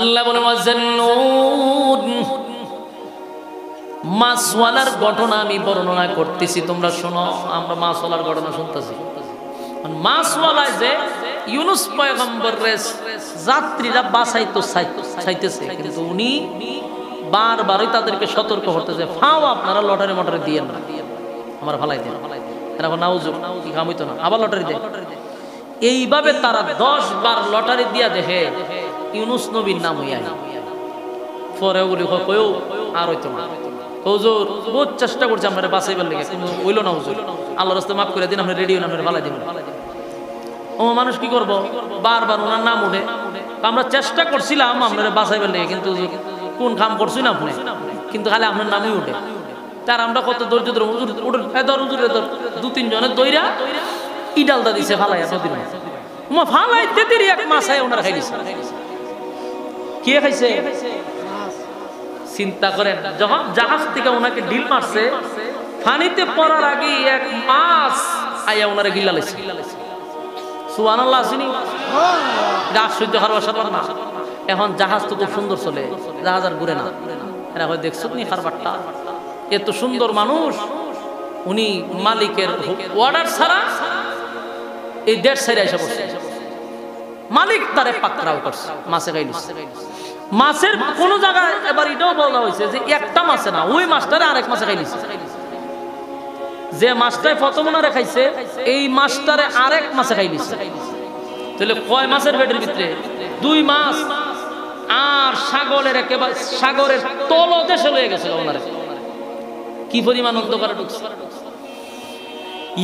আল্লাহ বলে ওয়াজান্নুন, মাছওয়ালার ঘটনা আমি বর্ণনা করতেছি, তোমরা শোনো। আমরা মাছওয়ালার ঘটনা শুনতেছি। মাছওয়ালা যে ইউনুস পয়গম্বরের যাত্রীরা বাঁচাইতো চাইতেছে, কিন্তু উনি বারবারই তাদেরকে সতর্ক করতেছে, ফাও আপনারা লটারি মটারি দিয়েন না, আমার ভালাই দেন। এরকম নাউজুব কি কাম হইতো না, আবার লটারি দেয়। এইভাবে তারা 10 বার লটারি দিয়া দেখে ইউনুস নবীর নাম হইয়া, পরে ওগুলি কয়েও আর হইতো না। হুজুর বহুত চেষ্টা করছে আমরা বাঁচাইবার লেগে, কিন্তু হইল না। হুজুর আল্লাহর রাস্তায় মাফ করে দিন, আমরা রেডিও নামের ভালাই দিন। ও মানুষ কি করবো, বারবার ওনার নাম উঠে। আমরা চেষ্টা করছিলাম আপনারা বাঁচাইবার লেগে, কিন্তু কোন কাম করছি না আপনি, কিন্তু খালি আপনার নামই উঠে। তার আমরা কত ধৈর্য ধরে হুজুর এদর হুজুর এদর 2-3 জনের দইরা ইডালদা দিছে ফালাইয়া নদীর মাছ ফালাইতে দেরি এক মাছায় ওনারা খাই দিছে। কে খাইছে? চিন্তা করেন, যখন জাহাজ থেকে ওনাকে ঢিল মারছে, পানিতে পড়ার আগে এক মাছ আইয়া ওনারে গিলা লাইছে। সুবহানাল্লাহ আসেনি? আশ্চর্য হওয়ার ব্যাপার না। এখন জাহাজ তো খুব সুন্দর চলে, জাহাজ আর ঘুরে না। এরা হয় দেখছো নি খারবারটা, এত সুন্দর মানুষ, উনি মালিকের অর্ডার ছাড়া এই 1.5 সাইডে এসে বসে। মালিক তারে পাকড়াও করছে, মাছে খাইল। মাছের কোন জায়গায় এবার এটাও বলা হয়েছে যে একটা মাছে না, ওই মাছটারে আরেক মাছে খাইলিছে। যে মাছটায় প্রথম ওনারে খাইছে, এই মাছটারে আরেক মাছে খাইলিছে। তাহলে কয় মাছের পেটের ভিতরে? 2 মাছ। আর সাগরের একেবারে সাগরের তলদেশে লয়ে গেছিল ওনারে। কি পরিমাণ অন্ধকারে ঢুকছে।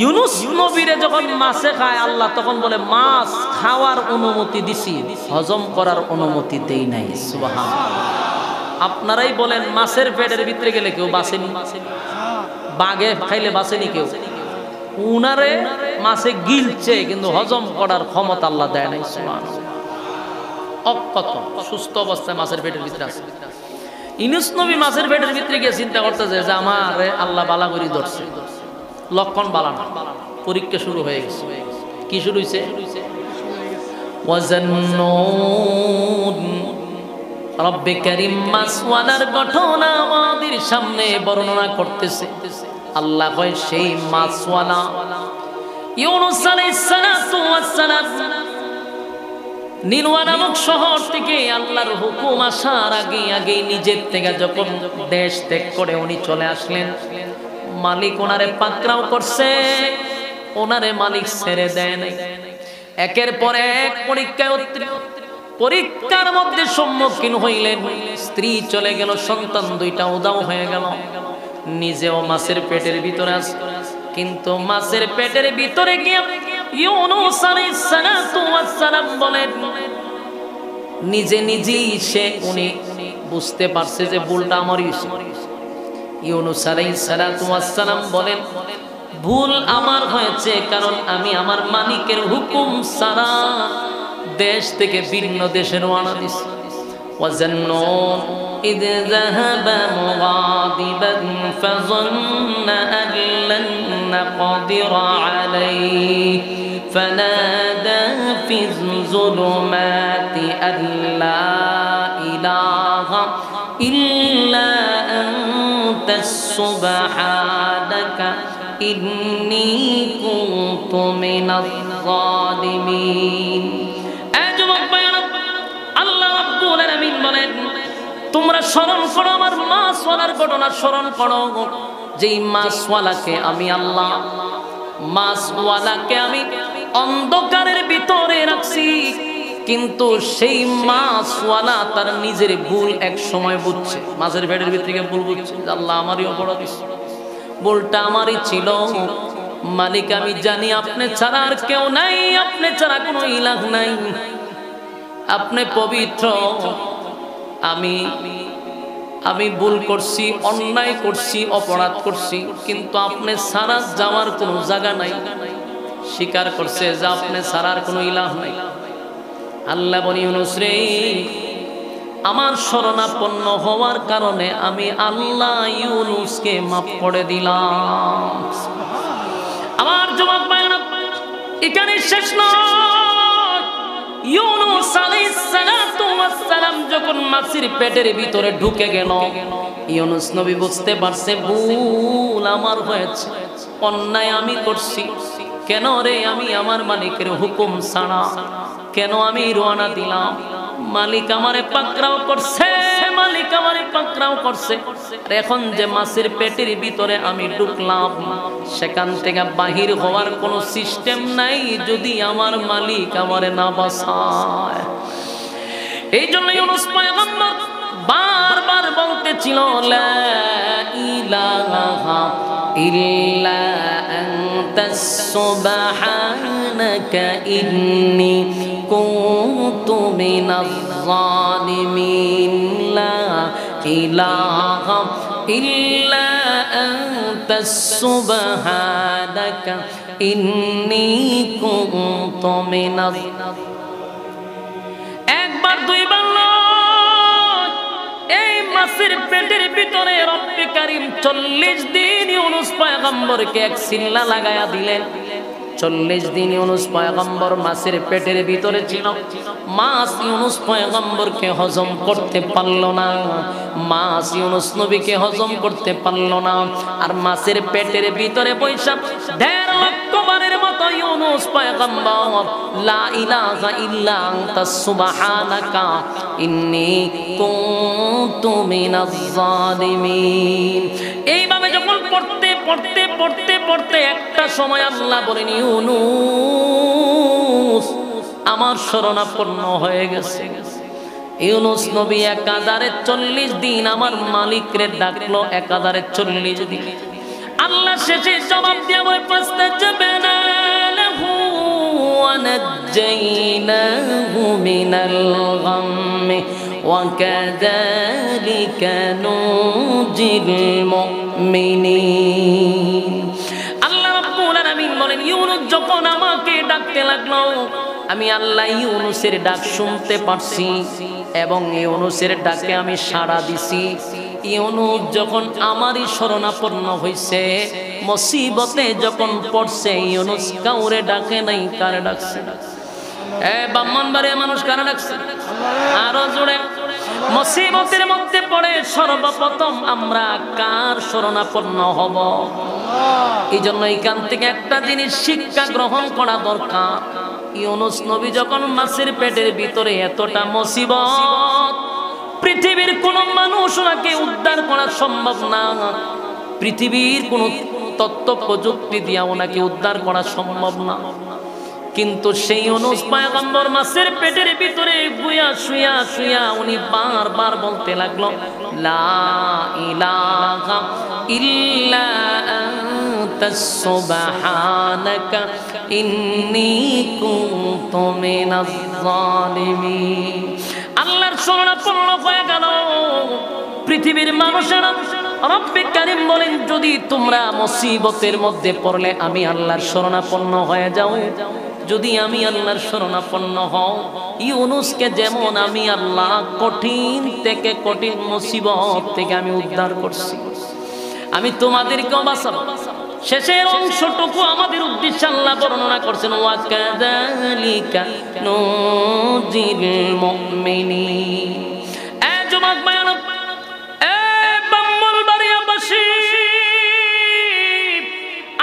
ইউনুস নবীরে যখন মাছে খায় আল্লাহ, তখন বলে মাছ খাওয়ার অনুমতি দিছি, হজম করার অনুমতি দেই নাই। সুবহানাল্লাহ। আপনারাই বলেন, মাছের পেটের ভিতরে গেলে কেউ বাঁচেনি? বাঘে খাইলে বাঁচেনি কেউ? উনারে মাছে গিলছে, কিন্তু হজম করার ক্ষমতা আল্লাহ দেয় নাই। সুবহানাল্লাহ। অকত সুস্থ অবস্থায় মাছের পেটের ভিতরে আছে। ইউনুস নবী মাছের পেটের ভিতরে গিয়ে চিন্তা করতেছে যে আমার আল্লাহ বালা করি ধরছে, লক্ষণ বালা না। পরীক্ষা শুরু হয়ে গেছে। কি শুরু হয়েছে? ওয়াজান্নুন, রব্বে কারীম মাছওয়ালার ঘটনা আমাদের সামনে বর্ণনা করতেছে। আল্লাহ কয় সেই মাছওয়ালা ইউনুস আলাইহিস সালাতু ওয়াস সালাম নিনওয়া নামক শহর থেকে আল্লাহর হুকুম আসার আগে নিজের থেকে যখন দেশ ত্যাগ করে উনি চলে আসলেন, মালিক ওনারে পাকড়াও করছে, ওনারে মালিক ছেড়ে দেয় নাই। একের পর এক পরীক্ষার মধ্যে সম্মুখীন হইলেন। স্ত্রী চলে গেল, সন্তান 2টা উধাও হয়ে গেল, নিজেও মাছের পেটের ভিতরে আছে। কিন্তু মাছের পেটের ভিতরে গিয়ে ইউনুস আলাইহিস সালাতু ওয়াস সালাম বলেন, নিজেই উনি বুঝতে পারছে যে ভুলটা আমারই হয়েছে। ইউনুস আলাইহিস সালাতু ওয়াস সালাম বলেন, ভুল আমার হয়েছে, কারণ আমি আমার মালিকের হুকুম ছাড়া দেশ থেকে ভিন্ন দেশে রওনা দিছি। ওয়াজান্নুন إذ ذهب مغاضبا فظن أن لن نقدر عليه فنادى في الظلمات أن لا إله إلا أنت سبحانك إني كنت من الظالمين। আল্লাহ রাব্বুল আলামিন বলেন, তোমরা স্মরণ করো আমার মাছওয়ালার ঘটনা, স্মরণ করো যেই মাছওয়ালাকে আমি আল্লাহ, মাছওয়ালাকে আমি অন্ধকারের ভিতরে রাখছি, কিন্তু সেই মাছওয়ালা তার নিজের ভুল এক সময় বুঝছে। মাছের পেটের ভিতরে গিয়ে ভুল বুঝছে, আল্লাহ আমারই অপরাধ, ভুলটা আমারই ছিল। মালিক আমি জানি আপনি ছাড়া আর কেউ নাই, আপনি ছাড়া কোনো ইলাহ নাই, আপনি পবিত্র। আমি ভুল করছি, অন্যায় করছি, অপরাধ করছি, কিন্তু আপনি ছাড়া যাওয়ার কোনো জায়গা নাই। স্বীকার করছে যে আপনি ছাড়ার কোনো ইলাহ নাই। আল্লাহ বলি, ইউনুস রে, আমার শরণাপন্ন হওয়ার কারণে আমি আল্লাহ ইউনুসকে মাফ করে দিলাম। আমার জবাব পায় না, এখানে শেষ নয়। ইউনূস আলাইহিস সালাতু ওয়াস সালাম যখন মাছের পেটের ভিতরে ঢুকে গেল, ইউনূস নবী বুঝতে পারছে ভুল আমার হয়েছে, অন্যায় আমি করছি। কেন রে আমি আমার মালিকের হুকুম ছাড়া কেন আমি রওনা দিলাম? মালিক আমারে পাকড়াও করছে, মালিক আমারে পাকড়াও করছে। আর এখন যে মাছের পেটের ভিতরে আমি ঢুকলাম, সেখান থেকে বাহির হওয়ার কোনো সিস্টেম নাই যদি আমার মালিক আমারে না বাঁচায়। এই জন্য ইউনূস পয়গম্বর বারবার বলতেছিল লা ইলাহা ইল্লা আনতাস সুবহানাকা ইন্নী কুনতু মিনাজ জালিমিন। লা ইলাহা ইল্লা আনতাস সুবহানাকা ইন্নী কুনতু মিনাজ। একবার দুইবার এই মাছের পেটের ভিতরে রব্বে কারীম 40 দিন ইউনূস পয়গম্বরকে এক সিল্লা লাগায়া দিলেন। 40 দিন ইউনূস পয়গম্বর মাছের পেটের ভিতরে ছিল। মাছ ইউনূস পয়গম্বরকে হজম করতে পারল না, মাছ ইউনূস নবীকে হজম করতে পারল না। আর মাছের পেটের ভিতরে বৈশা 1.5 লক্ষ বারের মতো ইউনূস পয়গম্বর লা ইলাহা ইল্লা আনতাস সুবহানাকা ইন্নী কুনতু মিনাজ জালিমিন। এইভাবে যখন পড়তে পড়তে পড়তে পড়তে একটা সময় আল্লাহ বলেন ইউনূস আমার শরণাপন্ন হয়ে গেছে। ইউনূস নবী একাধারে 40 দিন আমার মালিকরে ডাকলো, একাধারে 40 দিন। আল্লাহ শেষে জবাব দিয়ে বলে ফাস্তাজাবনা লাহু ওয়া নাজ্জাইনাহু মিনাল গাম্মি ওয়া কাযালিকা নুজিল মুমিনিন। আল্লাহ রাব্বুল আলামিন বলেন ইউনূস যখন আমাকে ডাকতে লাগলো, আমি আল্লাহ ইউনূসের ডাক শুনতে পারছি এবং ইউনূসের ডাকে আমি সাড়া দিছি। ইউনূস যখন আমারই শরণাপন্ন হইছে, মুসিবতে যখন পড়ছে, ইউনূস কাউরে ডাকে নাই, কারে ডাকছে? ব্রাহ্মণবাড়িয়া মানুষ কারে ডাকছে? আরো জোরে। মুসিবতের মধ্যে পড়ে সর্বপ্রথম আমরা কার শরণাপন্ন হব? এই জন্য এখান থেকে একটা জিনিস শিক্ষা গ্রহণ করা দরকার। ইউনূস নবী যখন মাছের পেটের ভিতরে এতটা মুসিবত, পৃথিবীর কোন মানুষ ওনাকে উদ্ধার করা সম্ভব না, পৃথিবীর কোন তথ্য প্রযুক্তি দিয়া ওনাকে উদ্ধার করা সম্ভব না। কিন্তু সেই ইউনূস পয়গম্বর মাছের পেটের ভিতরে বুয়া শুয়া শুয়া উনি বারবার বলতে লাগলো লা ইলাহা ইল্লা আনতাস সুবহানাকা ইন্নী কুনতু মিনাজ জালিমিন। আল্লাহর শরণাপন্ন হয়ে গেল পৃথিবীর মানুষেরা। রব্বে কারীম বলেন যদি তোমরা মুসিবতের মধ্যে পড়লে আমি আল্লাহর শরণাপন্ন হয়ে যাও, যদি আমি আল্লাহর শরণাপন্ন হও, ইউনূসকে যেমন আমি আল্লাহ কঠিন থেকে কঠিন মুসিবত থেকে আমি উদ্ধার করছি, আমি তোমাদেরকেও বাঁচাবো। শেষের অংশটুকু আমাদের উদ্দেশ্যে আল্লাহ বর্ণনা করছেন ওয়া কাযালিকা নুজিল মুমিনিন। এ যুবক ভাইরা, এ ব্রাহ্মণবাড়িয়াবাসী,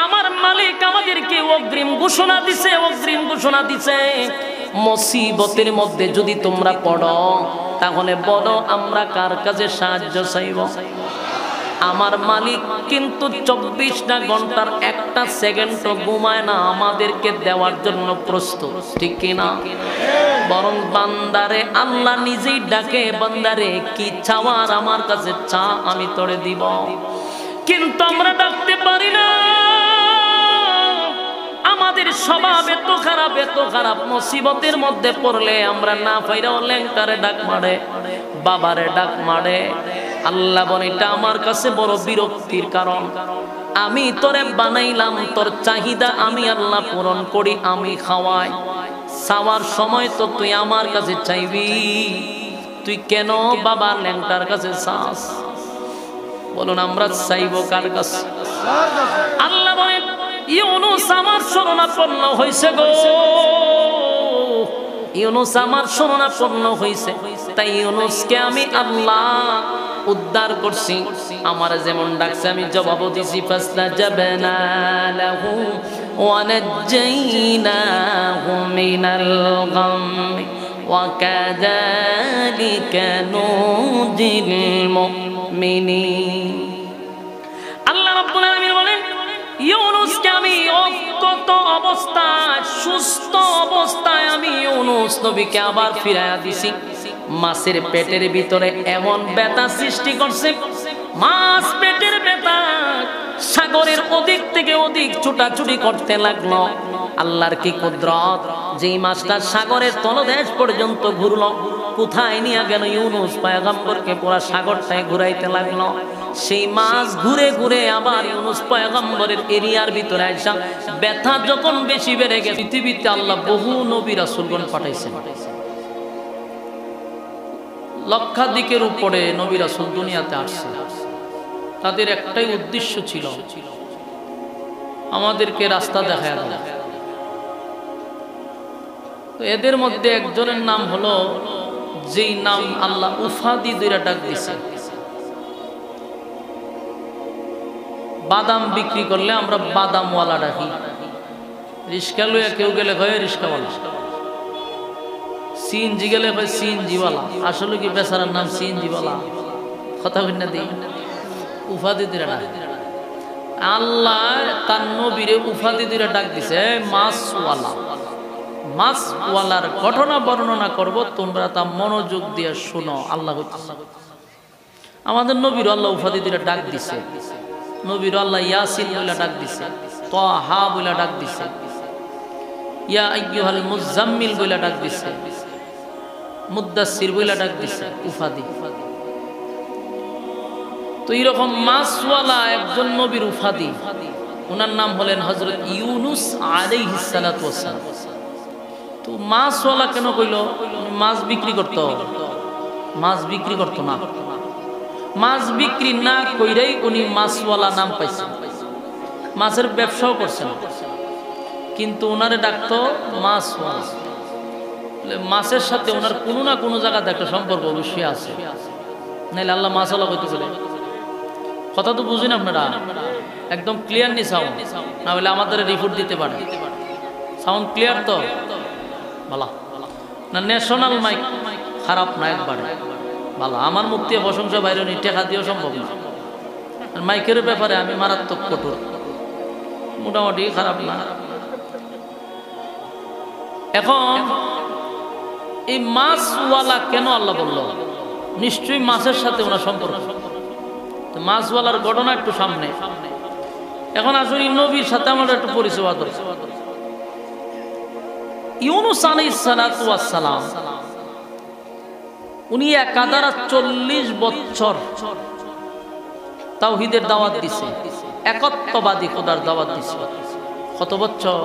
আমার মালিক আমাদেরকে অগ্রিম ঘোষণা দিছে, অগ্রিম ঘোষণা দিছে মুসিবতের মধ্যে যদি তোমরা পড়ো তাহলে বলো আমরা কার কাছে সাহায্য চাইব? আমার মালিক কিন্তু 24টা ঘন্টার একটা সেকেন্ডও ঘুমায় না আমাদেরকে দেওয়ার জন্য প্রস্তুত, ঠিক কিনা? বরং বান্দারে আল্লাহ নিজেই ডাকে, বান্দারে কি চাওয়ার আমার কাছে চা, আমি তোরে দিব। কিন্তু আমরা ডাকতে পারি না, আমাদের স্বভাব এত খারাপ, এত খারাপ। মুসিবতের মধ্যে পড়লে আমরা না পাইরাও ল্যাংটারে ডাক মারে, বাবারে ডাক মারে। আল্লাহ বলে এটা আমার কাছে বড় বিরক্তির কারণ। আমি তোরে বানাইলাম, তোর চাহিদা আমি আল্লাহ পূরণ করি, আমি খাওয়াই। চাওয়ার সময় তো তুই আমার কাছে চাইবি, তুই কেন বাবা ল্যাংটার কাছে চাস? বলুন আমরা চাইব কার কাছে? আল্লাহ বলেন ইউনূস আমার শরণাপন্ন হইছে গো, ইউনুস আমার শরণাপন্ন হয়েছে, তাই ইউনুসকে আমি আল্লাহ উদ্ধার করছি। আমার যেমন ডাকছে আমি জবাব দিছি, ফাস্তাজাবনা লাহু ওয়া নাজ্জাইনাহু মিনাল গাম্মি ওয়া কাযালিকা নুজিল মুমিনিন। আল্লাহ রাব্বুল আলামিন বলেন, ইউনুসকে আমি অজ্ঞাত অবস্থায়, সুস্থ অবস্থায় আমি ইউনুস নবীকে আবার ফিরাইয়া দিছি। মাছের পেটের ভিতরে এমন ব্যথা সৃষ্টি করছে, মাছ পেটের ব্যথা সাগরের ওদিক থেকে ওদিক ছুটাছুটি করতে লাগলো। আল্লাহর কি কুদরত, যেই মাছটা সাগরের তলদেশ পর্যন্ত ঘুরলো, কোথায় নিয়ে গেল ইউনুস পয়গম্বরকে পুরা সাগরটায় ঘুরাইতে লাগলো। সেই মাছ ঘুরে ঘুরে আবার ইউনুস পয়গম্বরের এরিয়ার ভিতরে আইসা ব্যথা যখন বেশি বেড়ে গেছে, পৃথিবীতে আল্লাহ বহু নবী রাসূলগণ পাঠাইছেন। লক্ষাধিকের উপরে নবী রাসূল দুনিয়াতে আসছে। তাদের একটাই উদ্দেশ্য ছিল, আমাদেরকে রাস্তা দেখায় দেওয়া। তো এদের মধ্যে একজনের নাম হলো, যেই নাম আল্লাহ উফাদি দুইটা ডাক দিছে। বাদাম বিক্রি করলে আমরা বাদামওয়ালা ডাকি, রিস্কা লইয়া কেউ গেলে হয় রিস্কাওয়ালা, সিএনজি গেলে হয় সিএনজিওয়ালা। আসলে কি বেচারার নাম সিএনজিওয়ালা? কথা বলনা দিই, উফাদি দুইটা ডাক। আল্লাহ তার নবীরে উফাদি দুইটা ডাক দিছে, মাছওয়ালা। মাছওয়ালার ঘটনা বর্ণনা করব, তোমরা তা মনোযোগ দিয়ে শোনো। আল্লাহ আমাদের নবীর আল্লাহ উফাদি দুইটা ডাক দিছে। নবীর আল্লাহ ইয়াসিন বলে ডাক দিছে, তাহা বলে ডাক দিছে, ইয়া আইয়ুহাল মুজাম্মিল বলে ডাক দিছে, মুদ্দাসসির বলে ডাক দিছে, উফাদি। তো এরকম মাছওয়ালা একজন নবীর উফাদি, ওনার নাম হলেন হযরত ইউনুস আলাইহিস সালাতু ওয়াস সালাম। তো মাছওয়ালা কেন কইল? মাছ বিক্রি করতো? মাছ বিক্রি করতো না। মাছ বিক্রি না কইরাই উনি মাছওয়ালা নাম পাইছেন। মাছের ব্যবসাও করছেন, কিন্তু ওনারে ডাকতো মাছওয়ালা। মাছের সাথে ওনার কোনো না কোনো জায়গাতে একটা সম্পর্ক অবশ্যই আছে, নাইলে আল্লাহ মাছওয়ালা কইতে বলে। কথা তো বুঝেন আপনারা? একদম ক্লিয়ার নি সাউন্ড, না হলে আমাদের রিপোর্ট দিতে পারে। সাউন্ড ক্লিয়ার তো? ভালো না? ন্যাশনাল মাইক খারাপ না একবারে ভালো। আমার মুখ দিয়ে প্রশংসা বাইরে নি, টেকা দিয়েও সম্ভব না। আর মাইকের ব্যাপারে আমি মারাত্মক কঠোর, মোটামুটি খারাপ না। এখন এই মাছওয়ালা কেন আল্লাহ বলল? নিশ্চয়ই মাছের সাথে ওনার সম্পর্ক। মাছওয়ালার ঘটনা একটু সামনে। এখন আসলে নবীর সাথে আমার একটু পরিচয় দরকার। ইউনুস আলাইহিস সালাতু ওয়াস সালাম উনি ১৪০ বছর তাওহীদের দাওয়াত দিছে, একত্ববাদী খোদার দাওয়াত দিছে। কত বছর?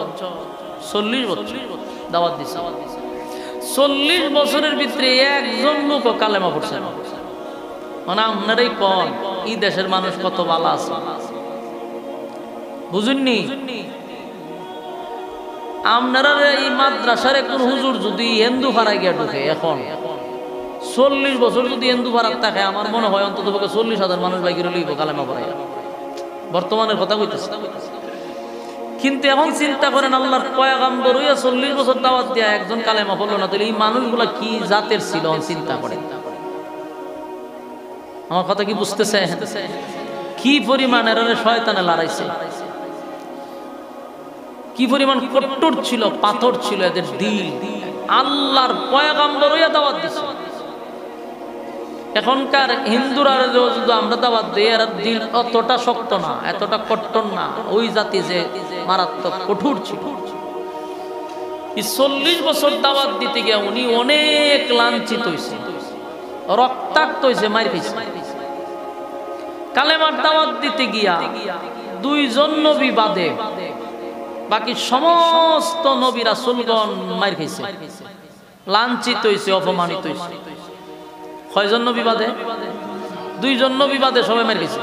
৪০ বছর দাওয়াত দিছে। ৪০ বছরের ভিতরে একজন লোক কালেমা পড়ছে না। মানে আপনারাই কন, এই দেশের মানুষ কত ভালো আছে, বুঝুননি? আপনারা এই মাদ্রাসার কোন হুজুর যদি হিন্দু ভাড়া গিয়া ঢুকে, এখন ৪০ বছর যদি হিন্দু ভাড়া থাকে, আমার মনে হয় অন্তত ৪০,০০০ মানুষ বাইকে লইব কালেমা পড়াই। বর্তমানের কথা কইতেছে। কিন্তু এখন চিন্তা করেন, আল্লাহর পয়গম্বর হইয়া ৪০ বছর দাওয়াত দিয়া একজন কালেমা পড়লো না, তাহলে এই মানুষগুলা কি জাতের ছিল? চিন্তা করেন। আমার কথা কি বুঝতেছে? কি পরিমাণ এরারে শয়তানে লড়াইছে, কি পরিমাণ কট্টর ছিল, পাথর ছিল এদের দিল। আল্লাহর পয়গম্বর হইয়া দাওয়াত দিছে। এখনকার হিন্দুরা যদি আমরা দাওয়াত দিই, এর দিল অতটা শক্ত না, এতটা কট্টর না। ওই জাতি যে মারাত্মক কঠোর ছিল। ৪০ বছর দাওয়াত দিতে গিয়ে উনি অনেক লাঞ্ছিত হয়েছে, রক্তাক্ত হয়েছে, মার খেয়েছে। কালেমার দাওয়াত দিতে গিয়া ২ জন নবী বাদে বাকি সমস্ত নবী রাসূলগণ মার খেয়েছে, লাঞ্ছিত হয়েছে, অপমানিত হয়েছে। কয়জন নবী বাদে? ২ জন নবী বাদে সবাই মার খেয়েছে।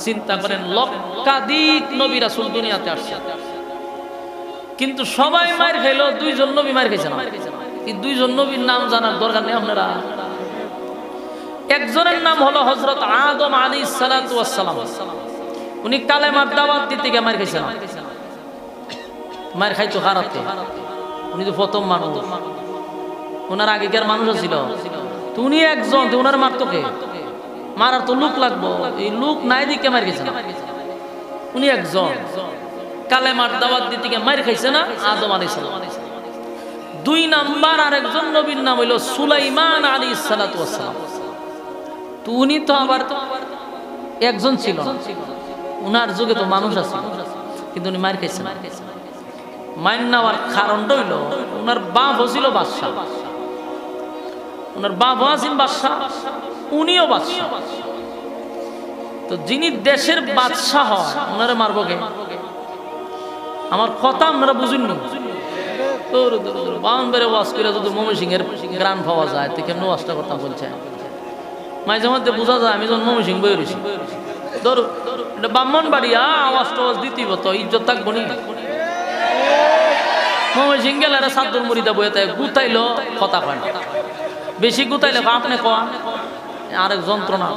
চিন্তা করেন, লক্ষাধিক নবী রাসূল দুনিয়াতে আসছে, কিন্তু সবাই মার খাইলো, ২ জন নবী মার খেয়েছে না। এই দুইজন নবীর নাম জানার দরকার নেই আপনারা। একজনের নাম হলো হযরত আদম আলাইহিস সালাতু ওয়াস সালাম। উনি কালেমার দাওয়াত দিতে গিয়ে মার খাইছেন। মার খাইতো হারাতে, উনি তো প্রথম মানুষ, ওনার আগেকার মানুষ ছিল তো উনি একজন, ওনার মারতো কে? মারার তো লোক লাগবো, এই লোক নাই দিকে মার খাইছে না। উনি একজন কালেমার দাওয়াত দিতে গিয়ে মার খাইছে না আদম আলাইহিস সালাম। দুই নাম্বার আরেকজন নবীর নাম হইল সুলাইমান আলাইহিস সালাতু ওয়াস সালাম। তো উনি তো আবার একজন ছিল, উনার যুগে তো মানুষ আছে, কিন্তু উনি মার খাইছে না। মার নেওয়ার কারণটা হইল উনার বাপ ছিল বাদশা, উনার বাপ আছেন বাদশা, উনিও বাদশা। তো যিনি দেশের বাদশা হয় ওনারে মারবো কে? আমার কথা আপনারা বুঝুননি। বাউন্ডারে ওয়াজ করে যদি ময়মনসিংহের গ্রাম পাওয়া যায় তো কেমন ওয়াজটা করতাম বলছে। মাঝে মধ্যে বোঝা যায় আমি যখন ময়মনসিংহ বই রয়েছি, ধরো এটা ব্রাহ্মণবাড়িয়া, আওয়াজ টাওয়াজ দিতেই তো ইজ্জত থাকবো নি। ময়মনসিংহ গেলে এরা সাদ্দুর মুড়িদা বইতে গুতাইলো কথা কয় না, বেশি গুতাইলে আপনি কয়া আরেক যন্ত্রণা।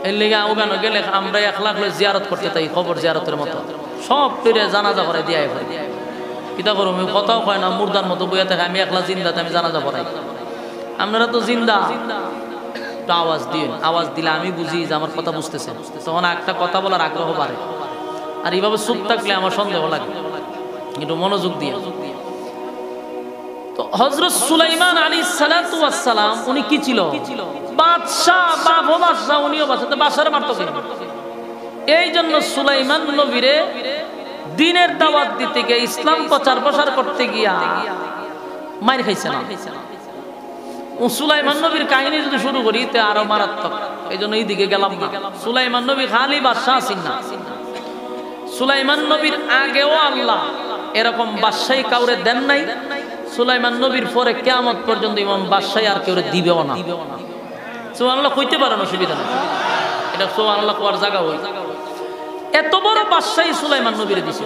এর লেগে ওখানে গেলে আমরা 1 লাখ জিয়ারত করতে তাই, খবর জিয়ারতের মতো সব পেরে জানাজা করে দিয়ে ভাই কিতা করো, আমি কথাও কয় না, মুর্দার মতো বইয়া থাকে। আমি একলা জিন্দাতে আমি জানাজা পড়াই, আপনারা তো জিন্দা, একটু আওয়াজ দিন, আওয়াজ দিলে আমি বুঝি যে আমার কথা বুঝতেছেন, তখন একটা কথা বলার আগ্রহ বাড়ে। আর এইভাবে চুপ থাকলে আমার সন্দেহ লাগে, একটু মনোযোগ দিয়ে। তো হযরত সুলাইমান আলাইহিস সালাতু ওয়াস সালাম উনি কি ছিল? বাদশা, বাবু বাদশা, উনিও বাদশা। তো বাদশারে মারতো কে? এই জন্য সুলাইমান নবীরে দ্বীনের দাওয়াত দিতে গিয়ে, ইসলাম প্রচার করতে গিয়া মার খাইছে না। সুলাইমান নবীর কাহিনী যদি শুরু করি তে আরো মারাত্মক, এই জন্য এইদিকে গেলাম না। সুলাইমান নবী খালি বাদশা আছেন না, সুলাইমান নবীর আগেও আল্লাহ এরকম বাদশাহী কাউরে দেন নাই। সুলাইমান নবীর পরে কিয়ামত পর্যন্ত ইমাম বাদশাহী আর কেউ দিবেও না। সুবহানাল্লাহ কইতে পারেন, অসুবিধা নেই, এটা সুবহানাল্লাহ কোয়ার জায়গা হই। এত বড় বাদশাহী সুলাইমান নবীরে দিছে।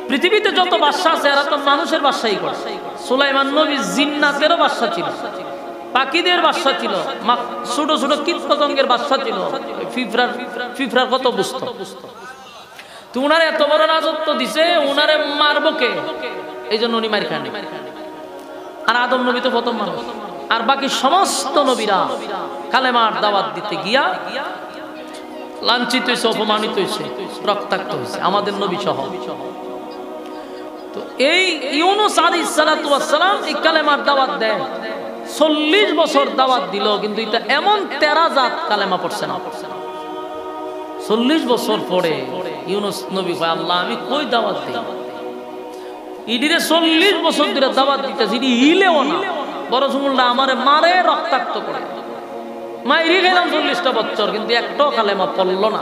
পৃথিবীতে যত বাদশা আছে এরা তো মানুষের বাদশাহী করে। সুলাইমান নবী জিন্নাতেরও বাদশা ছিল, পাখিদের বাদশা ছিল, ছোট ছোট কীটপতঙ্গের বাদশা ছিল, ফিফরার কত বুঝতো। তো উনারে এত বড় রাজত্ব দিছে, উনারে মারবো কে? এই জন্য উনি মার খান। আর আদম নবী তো প্রথম মানুষ, আর বাকি সমস্ত নবীরা কালেমার দাওয়াত দিতে গিয়া লাঞ্ছিত হয়েছে, অপমানিত হয়েছে, রক্তাক্ত হয়েছে, আমাদের নবী সহ। তো এই ইউনুস আলাইহিস সালাতু ওয়াস সালাম এই কালেমার দাওয়াত দেয়, 40 বছর দাওয়াত দিল, কিন্তু এটা এমন 13 জাত কালেমা পড়ছে না। 40 বছর পরে ইউনুস নবী কয়, আল্লাহ আমি কই দাওয়াত দিই? ইডিরে 40 বছর ধরে দাওয়াত দিতেছি, ইডি হিলেও না, বড় সুমুলটা আমারে মারে, রক্তাক্ত করে মাইরি গেলাম 40টা বছর, কিন্তু একটাও কালেমা পড়লো না।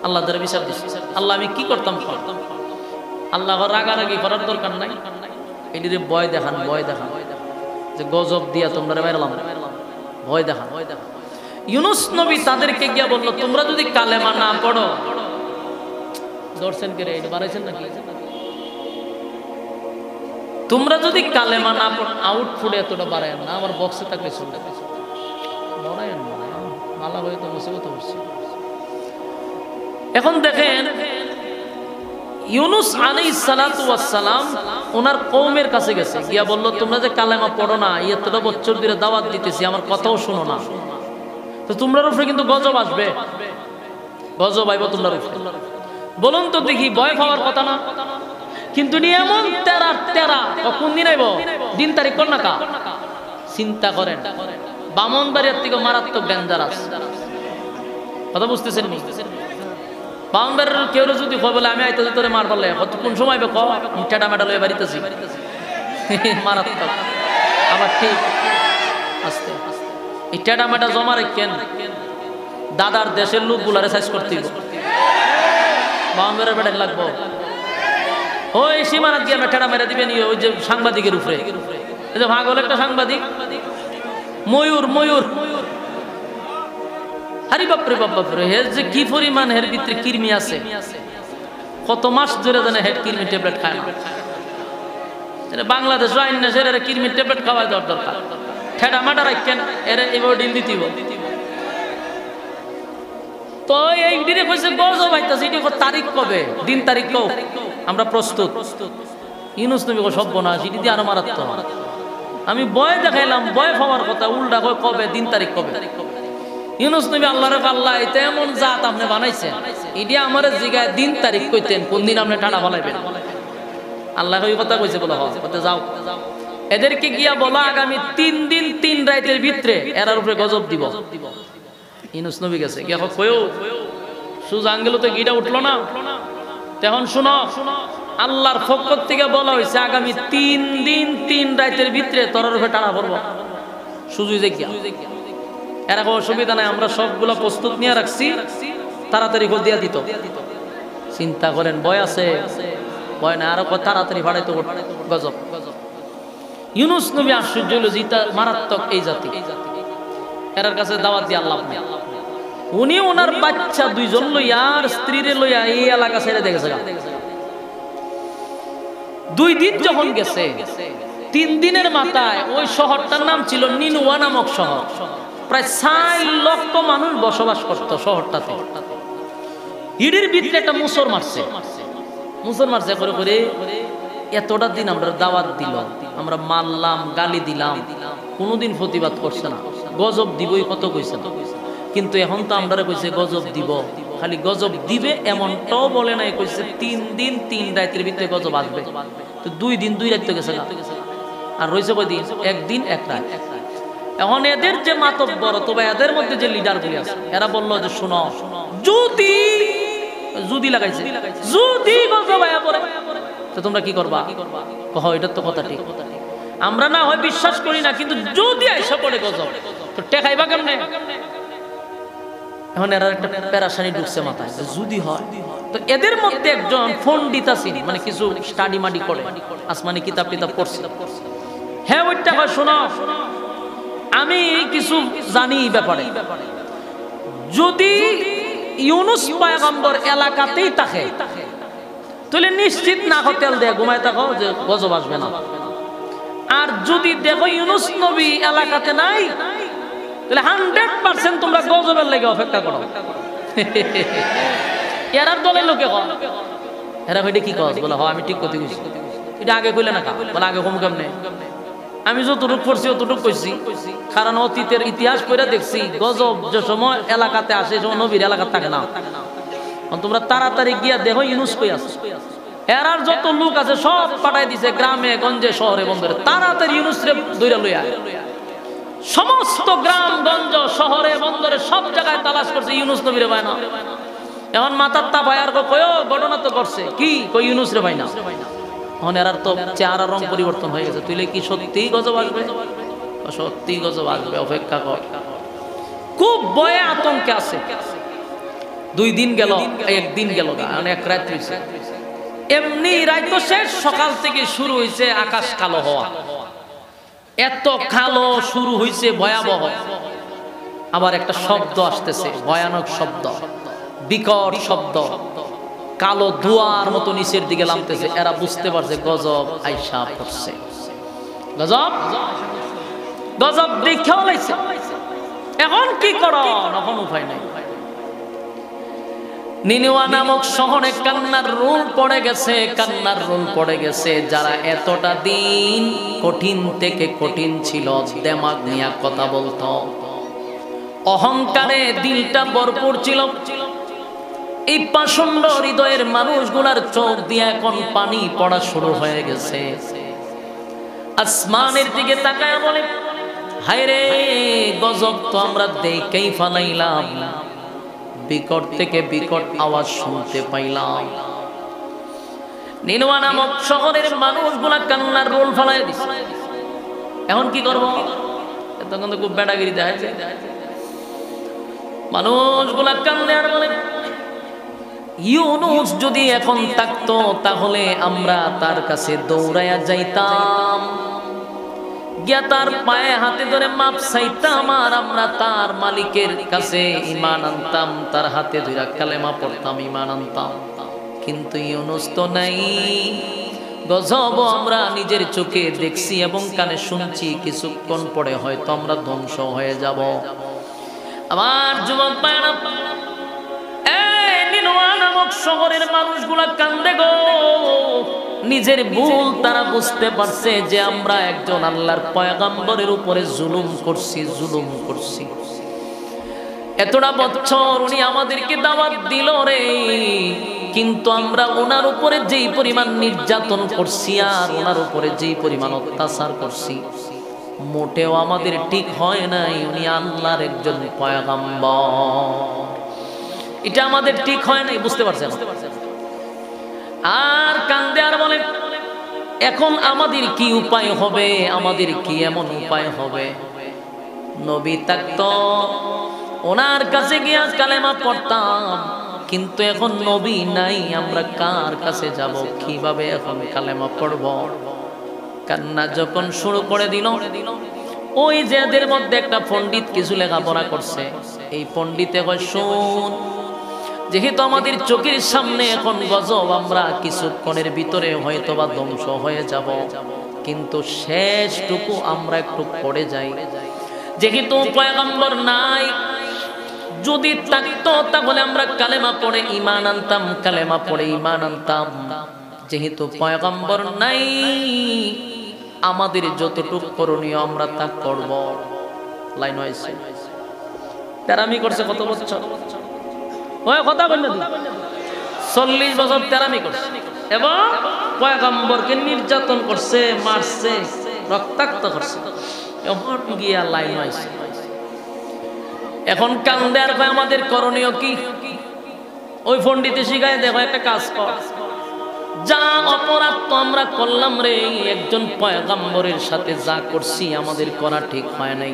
আল্লাহ দ্বারা বিচার দিচ্ছে। আল্লাহ আমি কি করতাম? আল্লাহ রাগারাগি করার দরকার নাই, এটিরে ভয় দেখান, ভয় দেখান যে গজব দিয়া তোমরা মেরলাম, ভয় দেখান। ইউনুস নবী তাদেরকে গিয়া বললো, তোমরা যদি কালেমা না পড়ো, দর্শন করে এটা বাড়াইছেন নাকি? তোমরা যদি কালেমা না পড়ো, আউটফুটে এতটা বাড়ায় না, আমার বক্সে থাকলে শুনতে বাড়ায় না, মালা হয়ে তো মুসিবত হচ্ছে। এখন দেখেন ইউনুস আলাইহিস সালাতু ওয়াস সালাম ওনার কওমের কাছে গেছে, গিয়া বলল, তোমরা যে কালেমা পড়ো না, এতটা বছর ধরে দাওয়াত দিতেছি, আমার কথাও শুনো না, তো তোমরার উপরে কিন্তু গজব আসবে, গজব আইব তোমরার উপরে। বলুন তো দেখি, ভয় পাওয়ার কথা না? কিন্তু নি এমন তেরা কখন দিন আইব, দিন তারিখ কোন না কা চিন্তা করেন। বামনবাড়িয়ার থেকে মারাত্মক ডেঞ্জারাস, কথা বুঝতেছেন নি? বামনবাড়ির কেউ যদি কয় বলে আমি আইতেছি তোরে মার পারলে, কোন সময় বে কও টেটা মেটা লয়ে বাড়িতেছি, মারাত্মক। আবার ঠিক আস্তে এই টেটা মেটা জমা রেখেন, দাদার দেশের লোক গুলারে সাইজ করতে বামনবাড়ির বেটা লাগবো, ওই সীমানাত গিয়ে টেটা মেরে দিবেন ওই যে সাংবাদিকের উপরে, এই যে ভাগল একটা সাংবাদিক ময়ূর হারি বাপরে বাপরে, হের যে কি পরিমাণ হের ভিতরে কৃমি আছে, কত মাস ধরে জানে হের কৃমি ট্যাবলেট খায় না। বাংলাদেশ আইন না সেরা কিরমির ট্যাবলেট খাওয়াই দেওয়ার দরকার ঠেডা মাটা রাখেন এরা এবার ডিল দিতেইব তো এই দিনে কইছে গজব আইতাছে এটি তারিখ কবে দিন তারিখ কও আমরা প্রস্তুত ইউনূস নবী কো সব না সেটি দিয়ে আরো মারাত্মক আমি ভয় দেখাইলাম ভয় পাওয়ার কথা উল্টা কয় কবে দিন তারিখ কবে ইউনূস নবী আল্লাহর আল্লাহ এটা এমন জাত আপনি বানাইছেন এটি আমার জিগায় দিন তারিখ কইতেন কোন দিন আপনি টাটা ফলাইবেন আল্লাহ ওই কথা কইছে বলে হতে যাও এদেরকে গিয়া বলা আগামী 3 দিন 3 রাতের ভিতরে এরার উপরে গজব দিব ইউনূস নবী গেছে গিয়া কয়ও সুজ আঙ্গেল তো গিটা উঠলো না তখন শুনো আল্লাহর পক্ষ থেকে বলা হয়েছে আগামী 3 দিন 3 রাতের ভিতরে তোর উপরে টানা পড়ব সুজুই যে গিয়া এরা কোনো অসুবিধা নাই আমরা সবগুলো প্রস্তুত নিয়ে রাখছি তাড়াতাড়ি করে দিয়া দিত চিন্তা করেন ভয় আছে ভয় না আরো তাড়াতাড়ি ভাড়াইতো গজব ইউনূস নবী আশ্চর্য হলো জিতা মারাত্মক এই জাতি এর কাছে দাওয়াত দিয়ে আল্লাহ উনি ওনার বাচ্চা 2 জন লইয়া আর স্ত্রীরে লইয়া এই এলাকা ছেড়ে দেখেছে 2 দিন যখন গেছে 3 দিনের মাথায় ওই শহরটার নাম ছিল নিনওয়া নামক শহর প্রায় 4 লক্ষ মানুষ বসবাস করত শহরটাতে হিড়ির ভিতরে একটা মুসর মারছে করে করে এতটা দিন আমরা দাওয়াত দিল আমরা মারলাম গালি দিলাম কোনোদিন প্রতিবাদ করছে না গজব দিবই কত কইছে না কিন্তু এখন তো আমরা কইছে গজব দিব খালি গজব দিবে এমনটাও বলে নাই কইছে 3 দিন 3 রাতের ভিতরে গজব আসবে তো 2 দিন 2 রাত তো গেছে আর রইছে কয় দিন 1 দিন 1 রাত এখন এদের যে মাতব্বর তবে এদের মধ্যে যে লিডার গুলি আছে এরা বলল যে শুনো যদি লাগাইছে যদি গজব আয়া পড়ে তো তোমরা কি করবা কহ এটা তো কথা ঠিক আমরা না হয় বিশ্বাস করি না কিন্তু যদি আইসা পড়ে গজব তো টেকাইবা কেমনে এখন এরা একটা পেরাশানি ঢুকছে মাথায় যদি হয় তো এদের মধ্যে একজন পণ্ডিত আছেন মানে কিছু স্টাডি মাডি করে আসমানি কিতাব পড়ছে হ্যাঁ ওইটা হয় শোনো আমি কিছু জানি ব্যাপারে যদি ইউনূস পয়গম্বর এলাকাতেই থাকে তাহলে নিশ্চিত না হোটেল দিয়ে ঘুমায় থাকো যে গজব আসবে না আর যদি দেখো ইউনূস নবী এলাকাতে নাই তাহলে 100% তোমরা গজবের লেগে অপেক্ষা করো এরার দলের লোকে কয় এরা কইতে কি কস বলে আমি ঠিক কথা কইছি এটা আগে কইলে না বলে আগে কম কেমনে আমি যতটুক পড়ছি অতটুক কইছি কারণ অতীতের ইতিহাস পড়ে দেখছি গজব যে সময় এলাকাতে আসে সময় নবীর এলাকা থাকে না তোমরা তাড়াতাড়ি গিয়া দেখো ইউনূস কই আছে এরার যত লোক আছে সব পাঠাই দিছে গ্রামে গঞ্জে শহরে বন্দরে তাড়াতাড়ি ইউনূস রে দইরা লইয়া সমস্ত গ্রাম গঞ্জ শহরে বন্দরে সব জায়গায় তালাশ করছে ইউনূস নবীরে পায় না এখন মাথার তা ভাইয়ার কয়ও ঘটনা তো করছে কি কই ইউনূস রে পায় না এখন এরার তো চেহারা রং পরিবর্তন হয়ে গেছে তুইলে কি সত্যিই গজব আসবে সত্যি গজব আসবে অপেক্ষা কর খুব ভয়ে আতঙ্কে আছে 2 দিন গেল 1 দিন গেল মানে 1 রাত হইছে এমনি রাত তো শেষ সকাল থেকে শুরু হইছে আকাশ কালো হওয়া এত কালো শুরু হইছে ভয়াবহ আবার একটা শব্দ আসতেছে ভয়ানক শব্দ বিকট শব্দ কালো ধোঁয়ার মতো নিচের দিকে নামতেছে এরা বুঝতে পারছে গজব আইসা পড়ছে গজব দেখাও লাইছে এখন কি করো এখন উপায় নাই নিনওয়া নামক শহরে কান্নার রোল পড়ে গেছে যারা এতটা দিন কঠিন থেকে কঠিন ছিল দেমাগ নিয়ে কথা বলতো অহংকারে দিলটা ভরপুর ছিল এই পাষণ্ড হৃদয়ের মানুষগুলার চোখ দিয়ে এখন পানি পড়া শুরু হয়ে গেছে আসমানের দিকে তাকায় বলে হায় রে গজব তো আমরা দেখেই ফালাইলাম বিকট থেকে বিকট আওয়াজ শুনতে পাইলাম নিনওয়া নামক শহরের মানুষগুলা কান্নার রোল ফালাই দিছে এখন কি করব তখন তো খুব বেড়াগিরি দেখাচ্ছে মানুষগুলা কান্নে আর বলে ইউনূস যদি এখন থাকতো তাহলে আমরা তার কাছে দৌড়াইয়া যাইতাম গিয়া তার পায়ে হাতে ধরে মাপ চাইতাম আর আমরা তার মালিকের কাছে ঈমান আনতাম তার হাতে ধরে কালেমা পড়তাম ঈমান আনতাম কিন্তু ইউনূস তো নাই গজব আমরা নিজের চোখে দেখছি এবং কানে শুনছি, কিছুক্ষণ পরে হয়তো আমরা ধ্বংস হয়ে যাব। আমার যুবক ভাইরা, এই নিনোয়া নামক শহরের মানুষগুলা কান্দে গো। নিজের ভুল তারা বুঝতে পারছে যে আমরা একজন আল্লাহর পয়গম্বরের উপরে জুলুম করছি। এতটা বছর উনি আমাদেরকে দাওয়াত দিল রে, কিন্তু আমরা ওনার উপরে যেই পরিমাণ নির্যাতন করছি আর ওনার উপরে যেই পরিমাণ অত্যাচার করছি, মোটেও আমাদের ঠিক হয় নাই। উনি আল্লাহর একজন পয়গম্বর, এটা আমাদের ঠিক হয় নাই, বুঝতে পারছেন? আর কান্দে আর বলে, এখন আমাদের কি উপায় হবে, আমাদের কি এমন উপায় হবে? নবী থাকতো, ওনার কাছে গিয়া কালেমা পড়তাম, কিন্তু এখন নবী নাই, আমরা কার কাছে যাব, কিভাবে এখন কালেমা পড়ব? কান্না যখন শুরু করে দিল, ওই যে এদের মধ্যে একটা পণ্ডিত কিছু লেখাপড়া করছে, এই পণ্ডিতে কয়, শোন, যেহেতু আমাদের চোখের সামনে এখন গজব, আমরা কিছুক্ষণের ভিতরে হয়তো বা ধ্বংস হয়ে যাব, কিন্তু শেষটুকু আমরা একটু পড়ে যাই। যেহেতু পয়গম্বর নাই, যদি থাকতো তাহলে আমরা কালেমা পড়ে ঈমান আনতাম, কালেমা পড়ে ঈমান আনতাম। যেহেতু পয়গম্বর নাই, আমাদের যতটুকু করণীয় আমরা তা করব। লাইন হয়েছে, তেরামি করছে কত বছর? ওই কথা বললেন 40 বছর তেরামি করছে এবং পয়গম্বরকে নির্যাতন করছে, মারছে, রক্তাক্ত করছে। এখন গিয়া লাইন হয়েছে, এখন কান্দে আর ভাই আমাদের করণীয় কি? ওই পণ্ডিতে শিখায়, দেখো একটা কাজ কর, যা অপরাধ তো আমরা করলাম রে, একজন পয়গম্বরের সাথে যা করছি আমাদের করা ঠিক হয় নাই।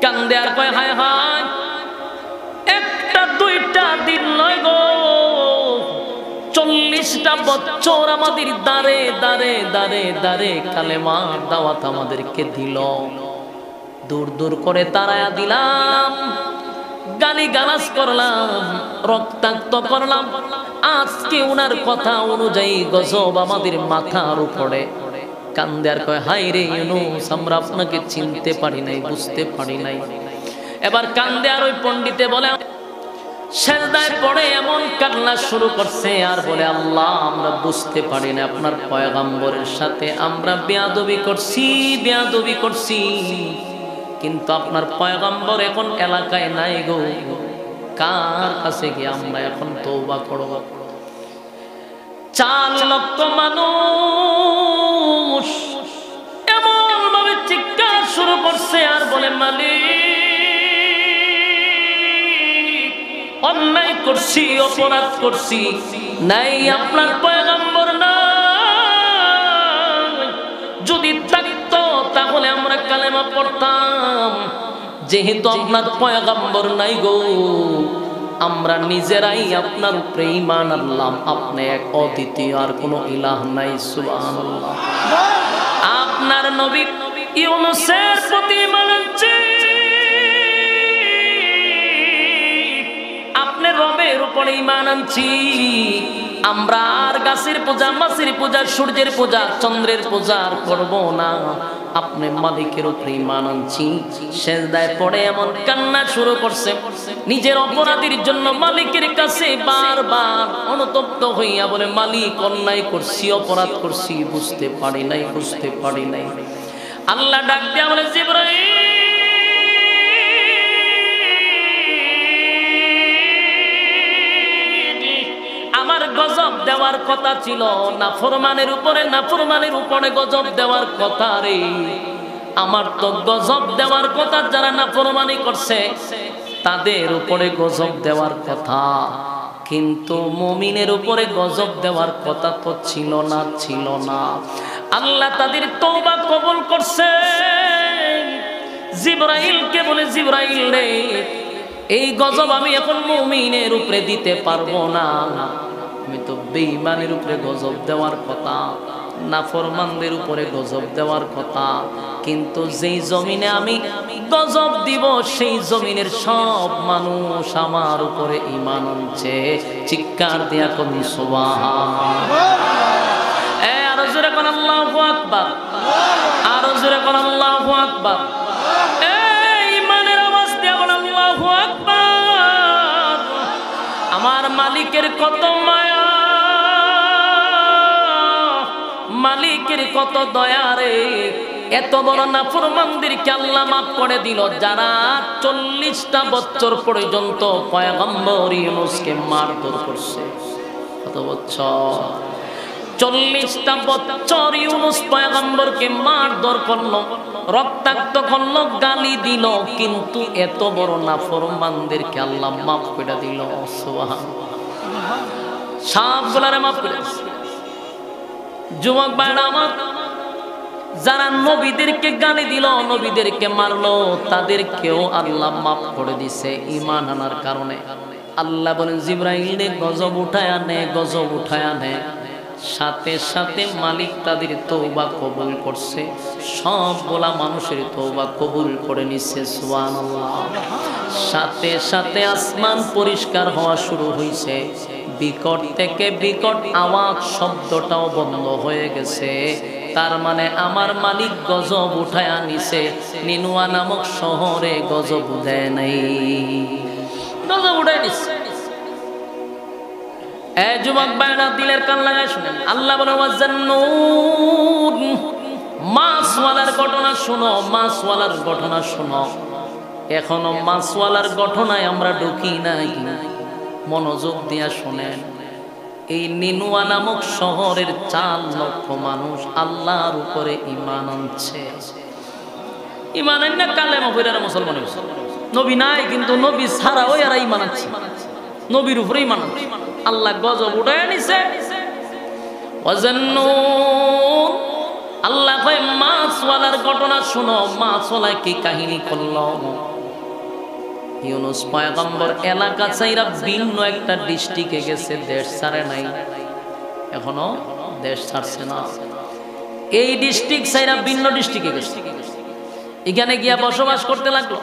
কান্দে আর কয়, হায় হায়, একটা দুইটা দিন নয় গো, 40টা বছর আমাদের দাঁড়ে দাঁড়ে দাঁড়ে দাঁড়ে কালেমার দাওয়াত আমাদেরকে দিল, দূর দূর করে তাড়ায়া দিলাম, গালি গালাজ করলাম, রক্তাক্ত করলাম। আজকে উনার কথা অনুযায়ী গজব আমাদের মাথার উপরে। কান্দে আর কয়, হায় রে ইউনুস, আমরা আপনাকে চিনতে পারি নাই, বুঝতে পারি নাই। এবার কান্দে আর ওই পণ্ডিতে বলে, সেজদায় পড়ে এমন কান্না শুরু করছে আর বলে, আল্লাহ, আমরা বুঝতে পারি না আপনার পয়গম্বরের সাথে আমরা বেয়াদবি করছি, কিন্তু আপনার পয়গম্বর এখন এলাকায় নাই গো, কার কাছে গিয়ে আমরা এখন তওবা করব? 4 লক্ষ মানুষ এমন ভাবে চিৎকার শুরু করছে আর বলে, মালিক, অন্যায় করছি, অপরাধ করছি, নাই আপনার পয়গম্বর নাই, যদি থাকতো তাহলে আমরা কালেমা পড়তাম। যেহেতু আপনার পয়গম্বর নাই গো, আমরা নিজেরাই আপনার উপরে ঈমান আনলাম, আপনি এক অদ্বিতীয়, আর কোনো ইলাহ নাই। সুবহানাল্লাহ। আপনার নবী ইউনূসের প্রতি ঈমান আনছি, আপনার রবের উপরে ঈমান আনছি। আমরা আর গাছের পূজা, মাছের পূজা, সূর্যের পূজা, চন্দ্রের পূজা আর করব না, আপনি মালিকের উপরে ঈমান আনছি। সেজদায় পড়ে এমন কান্না শুরু করছে, নিজের অপরাধের জন্য মালিকের কাছে বারবার অনুতপ্ত হইয়া বলে, মালিক, অন্যায় করছি, অপরাধ করছি, বুঝতে পারি নাই। আল্লাহ ডাক দিয়া বলে, জিবরাইল, আমার গজব দেওয়ার কথা ছিল নাফরমানের উপরে গজব দেওয়ার কথা রে। আমার তো গজব দেওয়ার কথা, যারা নাফরমানি করছে তাদের উপরে গজব দেওয়ার কথা, কিন্তু মুমিনের উপরে গজব দেওয়ার কথা তো ছিল না। আল্লাহ তাদের তওবা কবুল করছে। জিবরাইলকে বলে, জিবরাইল রে, এই গজব আমি এখন মুমিনের উপরে দিতে পারবো না, আমি তো বেঈমানের উপরে গজব দেওয়ার কথা, নাফরমানদের উপরে গজব দেওয়ার কথা, কিন্তু যেই জমিনে আমি গজব দিব সেই জমিনের সব মানুষ আমার উপরে ঈমান আনছে। চিৎকার দিয়া কোন সুবহানাল্লাহ। আল্লাহু আকবার, আরো জোরে বলেন আল্লাহু আকবার। এই ইমানের আওয়াজ দিয়ে বলেন আল্লাহু আকবার। আমার মালিকের কত মায়া, মালিকের কত দয়া রে, এত বড় নাফরমানদেরকে আল্লাহ মাফ করে দিল, যারা 40টা বছর পর্যন্ত পয়গম্বর ইউনূসকে মারধর করছে। কত বছর? 40টা বছর ইউনূস পয়গম্বরকে মারধর করলো, রক্তাক্ত করলো, গালি দিল, কিন্তু এত বড় নাফরমানদেরকে আল্লাহ মাফ করে দিল। সুবহানাল্লাহ। সবগুলারে মাফ করে দিয়েছে। যুবক ভাইরা আমার, যারা নবীদেরকে গালি দিল, নবীদেরকে মারলো, তাদেরকেও আল্লাহ মাফ করে দিছে ঈমান আনার কারণে। আল্লাহ বলেন জিবরাইল গজব উঠায় আনে, গজব উঠায় আনে, সাথে সাথে মালিক তাদের তওবা কবুল করছে, সবগুলা মানুষের তওবা কবুল করে নিছে। সুবহানাল্লাহ। সাথে সাথে আসমান পরিষ্কার হওয়া শুরু হয়েছে, বিকট থেকে বিকট আওয়াজ শব্দটাও বন্ধ হয়ে গেছে। তার মানে আমার মালিক গজব উঠায় আনিছে, নিনুয়া নামক শহরে গজব দেয় নাই, গজব উঠায় নিছে। এ যুবক ভাইরা দিলের কান লাগায় শুনেন, আল্লাহ বলে ওয়াজান্নুন, মাছওয়ালার ঘটনা শুনো, মাছওয়ালার ঘটনা শুনো। এখনো মাছওয়ালার ঘটনায় আমরা ঢুকি নাই, মনোযোগ দিয়া শুনেন। এই নিনুয়া নামক শহরের 4 লক্ষ মানুষ আল্লাহর উপরে ঈমান আনছে। ঈমান আনলে কালেমা পড়ে মুসলমান হইছে। নবী নাই, কিন্তু নবী ছাড়া ওই আর ঈমান আনছে, নবীর উপরে ঈমান আনছে। আল্লাহ গজব উঠায় নিছে। ওয়াজান্নুন, আল্লাহ কয় মাছওয়ালার ঘটনা শুনো। মাছওয়ালা কি কাহিনী করলো? ইউনূস পয়গম্বর এলাকা ছাইরা ভিন্ন একটা ডিস্ট্রিক্টে গেছে, দেশ ছাড়ে নাই, এখনো দেশ ছাড়ছে না। এই ডিস্ট্রিক্ট ছাইরা ভিন্ন ডিস্ট্রিক্টে গেছে, এখানে গিয়া বসবাস করতে লাগলো।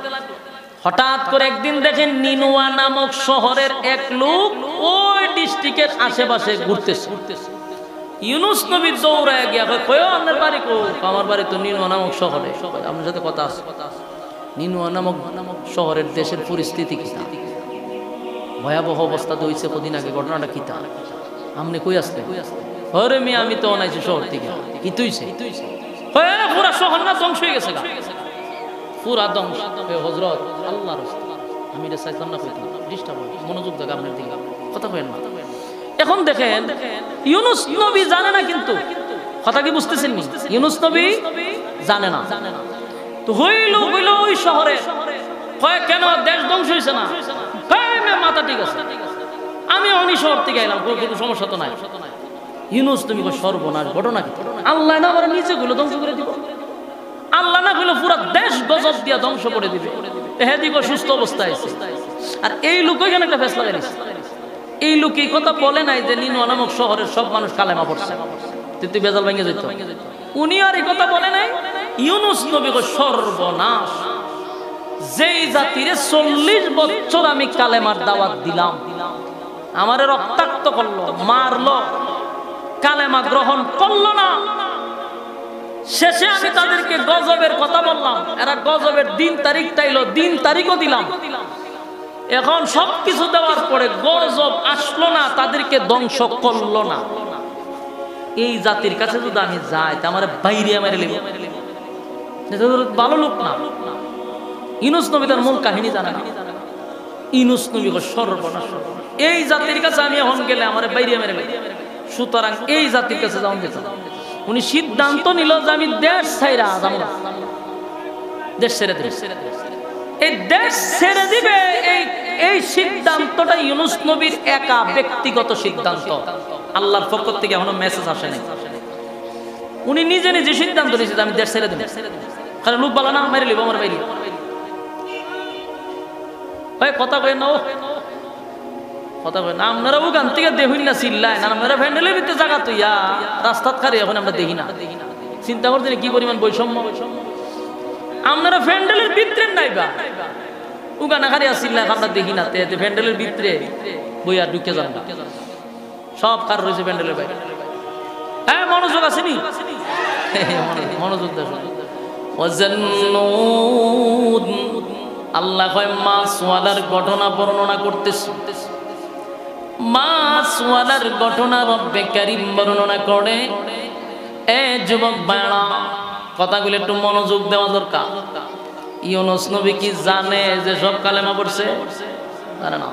হঠাৎ করে একদিন দেখেন নিনুয়া নামক শহরের এক লোক ওই ডিস্ট্রিক্টের আশেপাশে ঘুরতেছে। ইউনূস নবী দৌড়ায় গিয়া কয়, আপনার বাড়ি কো? আমার বাড়ি তো নিনুয়া নামক শহরে। আপনার সাথে কথা আছে। নিনুয়া নামক শহরের দেশের পরিস্থিতি কি? ভয়াবহ অবস্থা তো হয়েছে কদিন আগে। ঘটনাটা কি? তা আপনি কই আসলে? হরে মেয়ে, আমি তো অনাইছি শহর থেকে। কি তুইছে? পুরা শহর না ধ্বংস হয়ে গেছে, পুরা ধ্বংস। হযরত আল্লাহর রাস্তা, আমি এটা চাইতাম না, কইতাম ডিস্টার্ব হয়, মনোযোগ জায়গা আপনার দিকে কথা কইেন না। এখন দেখেন ইউনূস নবী জানে না, কিন্তু কথা কি বুঝতেছেন? ইউনূস নবী জানে না। তো হইল ওই শহরে কয়, কেন দেশ ধ্বংস হয়েছে না? মাথা ঠিক আছে, আমি অনি শহর থেকে এলাম, কোনো সমস্যা তো নাই। ইউনূস নবী কয়, সর্বনাশ, ঘটনা কি? আল্লাহ না করে নিচে গুলো ধ্বংস করে দিব, আল্লাহ না হইলে পুরা দেশ গজব দিয়া ধ্বংস করে দিবে। হেদিক সুস্থ অবস্থায় আছে। আর এই লোক এখানে একটা ফেসলা দিয়েছে। এই লোক এই কথা বলে নাই যে নিনুয়া নামক শহরের সব মানুষ কালেমা পড়ছে, তুই বেজাল ভেঙে যেত। উনি আর এই কথা বলে নাই। ইউনূস নবী কয়, সর্বনাশ, যেই জাতিরে 40 বছর আমি কালেমার দাওয়াত দিলাম, আমারে রক্তাক্ত করলো, মারলো, কালেমা গ্রহণ করলো না, শেষে আমি তাদেরকে গজবের কথা বললাম, এরা গজবের দিন তারিখ চাইলো, দিন তারিখও দিলাম। এখন সবকিছু দেওয়ার পরে গজব আসলো না, তাদেরকে ধ্বংস করলো না। এই জাতির কাছে যদি আমি যাই, তা আমার বাইরে মেরে লিব, ভালো লোক না। ইউনূস নবী তার মূল কাহিনী জানে না। ইউনূস নবী সর্বনাশ, এই জাতির কাছে আমি এখন গেলে আমার বাইরে মেরে লিব, সুতরাং এই জাতির কাছে যাওয়া যেত। উনি সিদ্ধান্ত নিল যে আমি দেশ ছাইরা যাবো না, দেশ ছেড়ে দেবে। এই দেশ ছেড়ে দিবে, এই সিদ্ধান্তটা ইউনূস নবীর একা ব্যক্তিগত সিদ্ধান্ত, আল্লাহর পক্ষ থেকে এখনো মেসেজ আসে নাই। উনি নিজে নিজে সিদ্ধান্ত নিয়েছে আমি দেশ ছেড়ে দেব। কারণ লোক বলা না, মেরে লিব আমার বাইরে। কথা কই না, কথা কই না। আপনারা ওখান থেকে দেখুন না, চিল্লায় না, আপনারা ভ্যান্ডেলের ভিতরে জায়গা তুইয়া রাস্তাত খারি, এখন আমরা দেখি না। চিন্তা করতে কি পরিমাণ বৈষম্য। আপনারা ভ্যান্ডেলের ভিতরে নাইবা, উগানা খারি আসিল্লা, আমরা দেখি না। ভ্যান্ডেলের ভিতরে বইয়া ঢুকে যান না, সব কার রয়েছে ভ্যান্ডেলের বাইরে। হ্যাঁ, মনোযোগ আসেনি? মনোযোগ দেখো ওয়াজান্নুন আল্লাহ কয় মাছওয়ালার ঘটনা বর্ণনা করতেছে মাছওয়ালার ঘটনা রব্বে কারীম বর্ণনা করে এ যুবক ভাইরা কথাগুলো একটু মনোযোগ দেওয়া দরকার ইউনূস নবী কি জানে যে সব কালেমা পড়ছে জানে না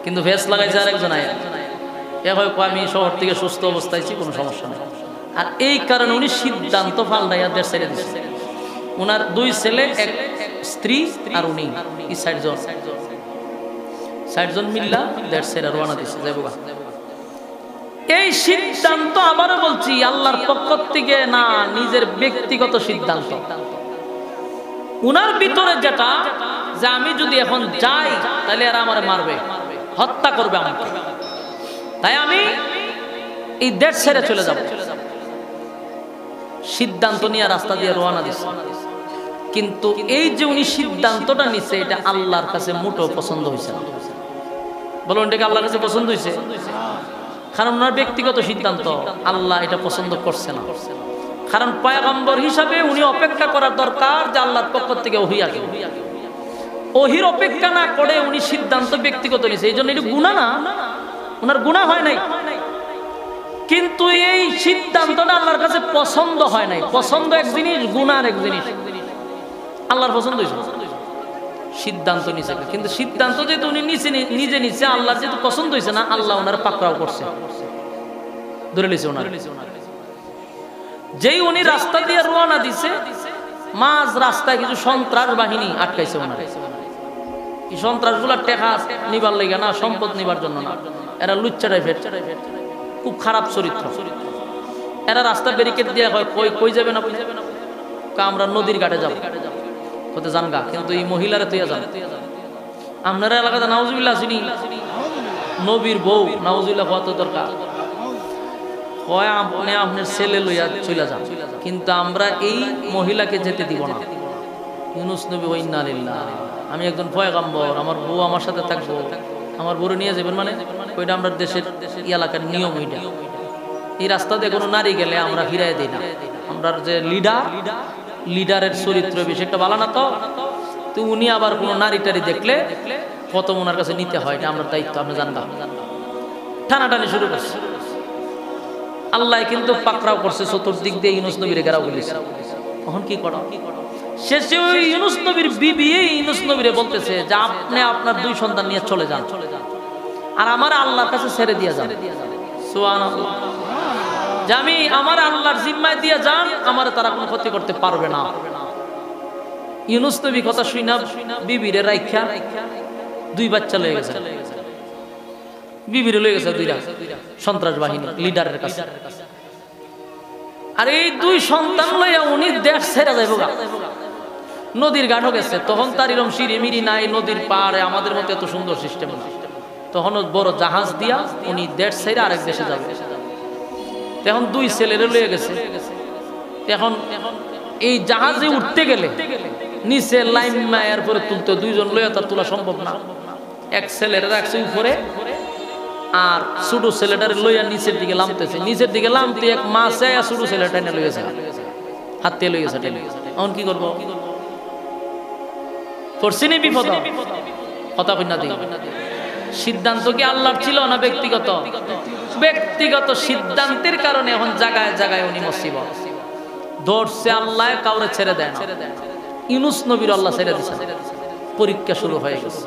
কিন্তু ভেস লাগাইছে আরেকজন আয়া এ হয় আমি শহর থেকে সুস্থ অবস্থায় আছি কোনো সমস্যা নেই আর এই কারণে উনি সিদ্ধান্ত পাল্টাইয়া দেশ ছেড়ে দিয়েছে ওনার দুই ছেলে এক স্ত্রী আর উনি এই 60 জন মিল্লা দেশ ছেড়ে রওনা দিয়েছে যাইবো এই সিদ্ধান্ত আবারও বলছি আল্লাহর পক্ষ থেকে না নিজের ব্যক্তিগত সিদ্ধান্ত উনার ভিতরে যেটা যে আমি যদি এখন যাই তাহলে এরা আমারে মারবে হত্যা করবে আমাকে তাই আমি এই দেশ ছেড়ে চলে যাব সিদ্ধান্ত নিয়ে রাস্তা দিয়ে রওনা দিছে কিন্তু এই যে উনি সিদ্ধান্তটা নিছে এটা আল্লাহর কাছে মোটেও পছন্দ হয়েছে না বলুন এটাকে আল্লাহর কাছে পছন্দ হয়েছে কারণ ওনার ব্যক্তিগত সিদ্ধান্ত আল্লাহ এটা পছন্দ করছে না কারণ পয়গম্বর হিসাবে উনি অপেক্ষা করার দরকার যে আল্লাহর পক্ষ থেকে ওহী আসে ওহীর অপেক্ষা না করে উনি সিদ্ধান্ত ব্যক্তিগত নিছে এই জন্য এটা গুনাহ না ওনার গুনাহ হয় নাই কিন্তু এই সিদ্ধান্তটা আল্লাহর কাছে পছন্দ হয় নাই পছন্দ এক জিনিস গুনাহ এক জিনিস আল্লাহর পছন্দ হয়েছে সিদ্ধান্ত নিছে কিন্তু সিদ্ধান্ত যেহেতু উনি নিজে নিছে আল্লাহর যেহেতু পছন্দ হয়েছে না আল্লাহ ওনার পাকড়াও করছে ধরে লিছে ওনার যেই উনি রাস্তা দিয়ে রওনা দিছে মাঝ রাস্তায় কিছু সন্ত্রাস বাহিনী আটকাইছে ওনার এই সন্ত্রাসগুলো টাকা নিবার লাগে না সম্পদ নিবার জন্য না এরা লুচ্চা টাইপের খুব খারাপ চরিত্র এরা রাস্তা ব্যারিকেড দিয়ে হয় কই যাবে না আমরা নদীর ঘাটে যাবো কোথায় জানগা কিন্তু এই মহিলারা তুই যান আপনারা এলাকাতে নাউজুবিল্লাহ চিনি নবীর বউ নাউজুবিল্লাহ কত দরকার হয় আপনি আপনার ছেলে লইয়া চলে যান কিন্তু আমরা এই মহিলাকে যেতে দিব না ইউনূস নবী ওয়া ইন্না লিল্লাহ আমি একজন পয়গম্বর আমার বউ আমার সাথে থাকবো আমার বউরে নিয়ে যাবেন মানে ওইটা আমরা দেশের এলাকার নিয়ম ওইটা এই রাস্তা দিয়ে কোনো নারী গেলে আমরা ফিরাই দিই না আমরা যে লিডারের চরিত্র বেশি একটা ভালো না তো উনি আবার কোনো নারী টারি দেখলে প্রথম ওনার কাছে নিতে হয় এটা আমরা দায়িত্ব আপনি জানতাম টানাটানি শুরু করছে আল্লাহ কিন্তু পাকড়াও করছে চতুর্দিক দিয়ে ইউনূস নবীরে ঘেরাও করেছে তখন কি করা শেষে ওই ইউনূস নবীর বিবি ইউনূস নবীরে বলতেছে যে আপনি আপনার দুই সন্তান নিয়ে চলে যান আর আমার আল্লাহর কাছে ছেড়ে দিয়ে যান সুবহানাল্লাহ যে আমি আমার আল্লাহর জিম্মায় দিয়ে যান আমার তারা কোনো ক্ষতি করতে পারবে না ইউনূস নবী কথা শুনা বিবিরে রাইখা দুই বাচ্চা লয়ে গেছে বিবিরে লয়ে গেছে দুইটা সন্ত্রাস বাহিনী লিডারের কাছে আর এই দুই সন্তান লইয়া উনি দেশ ছেড়ে যাইব নদীর ঘাটও গেছে তখন তার এরকম সিঁড়িমিড়ি নাই নদীর পাড়ে আমাদের মতো এত সুন্দর সিস্টেম তখন বড় জাহাজ দিয়া উনি দেশ ছেড়ে আরেক দেশে যাবে এখন দুই ছেলেরে লয়ে গেছে এখন এই জাহাজে উঠতে গেলে নিচে লাইন মায়ের পরে তুলতে দুইজন লইয়া তার তোলা সম্ভব না এক ছেলের রাখছে উপরে আর ছোট ছেলেটারে লইয়া নিচের দিকে নামতেছে নিচের দিকে নামতে এক মাছে ছোট ছেলেটা এনে লইয়াছে হাত দিয়ে লইয়াছে এখন কি করবো পড়ছিনি বিপদ কথা কই না দিই সিদ্ধান্ত কি আল্লাহর ছিল না ব্যক্তিগত ব্যক্তিগত সিদ্ধান্তের কারণে এখন জায়গায় জায়গায় উনি মুসিবত ধরছে আল্লাহ কাউরে ছেড়ে দেন ইউনূস নবীর আল্লাহ ছেড়ে দিয়েছে পরীক্ষা শুরু হয়ে গেছে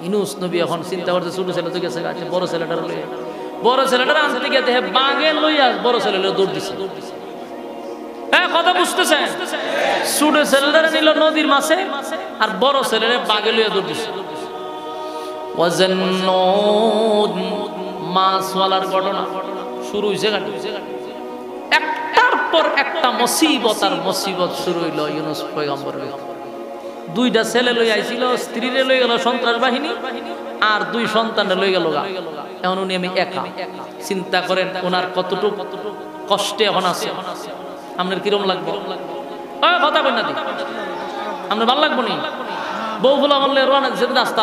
ইউনূস নবী এখন চিন্তা করছে ছোট ছেলে তো গেছে বড় ছেলেটার লইয়া বড় ছেলেটার আনতে গিয়ে দেখে বাঘে লইয়া বড় ছেলে দৌড় দিছে কথা বুঝতেছে ছোট ছেলেটার নিল নদীর মাছে আর বড় ছেলেরে বাঘে লইয়া দৌড় দিছে মাছওয়ালার ঘটনা শুরু হয়েছে একটার পর একটা মুসিবত আর মুসিবত শুরু হইল ইউনূস পয়গম্বরের দুইটা ছেলে লই আইছিল স্ত্রীরে লই গেল সন্ত্রাস বাহিনী আর দুই সন্তানরে লই গেল এখন উনি আমি একা চিন্তা করেন ওনার কতটুকু কষ্টে এখন আছে আপনার কিরম লাগবে কথা বল না দি আপনার ভালো লাগবো নি বউ বলা বললে রোয়ানা যেতে রাস্তা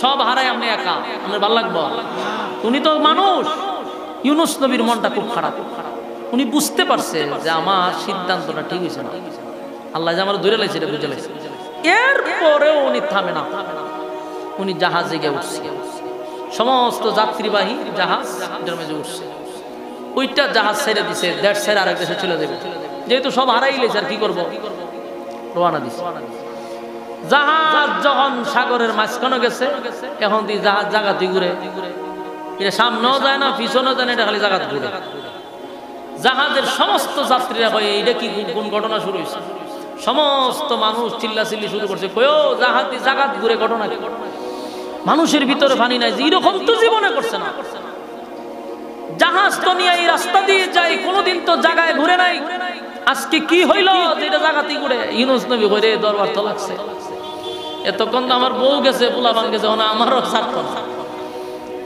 সব হারাই আপনি একা আপনার ভালো লাগবো উনি তো মানুষ ইউনূস নবীর মনটা খুব খারাপ উনি বুঝতে পারছে যে আমার সিদ্ধান্তটা ঠিক হয়েছে না, আল্লাহ যে আমার ধরে লাইছে এটা বুঝে লাইছে। এরপরেও উনি থামে না, উনি জাহাজে গিয়ে উঠছে, সমস্ত যাত্রীবাহী জাহাজ মেঝে উঠছে। ওইটা জাহাজ ছেড়ে দিছে, দেশ ছেড়ে আরেক দেশে চলে যাবে, যেহেতু সব হারাই লেছে আর কি করবো, রওনা দিছে। জাহাজ যখন সাগরের মাঝখানে গেছে, এখন তুই জাহাজ জায়গাতে ঘুরে, এটা সামনেও যায় না পিছনেও যায় না, এটা খালি জায়গাতে ঘুরে। জাহাজের সমস্ত যাত্রীরা কয় এটা কি কোন ঘটনা শুরু হয়েছে, সমস্ত মানুষ চিল্লাচিল্লি শুরু করছে, কয়ও জাহাজ জায়গাত ঘুরে ঘটনা কি, মানুষের ভিতরে পানি নাই, যে এরকম তো জীবনে করছে না, জাহাজ তো নিয়ে এই রাস্তা দিয়ে যায়, কোনোদিন তো জায়গায় ঘুরে নাই, আজকে কি হইল যে এটা জায়গাতেই ঘুরে। ইউনূস নবী ঘুরে দরবার তো লাগছে, এতক্ষণ তো আমার বউ গেছে, পোলাপান গেছে, আমারও ছাড়ত না,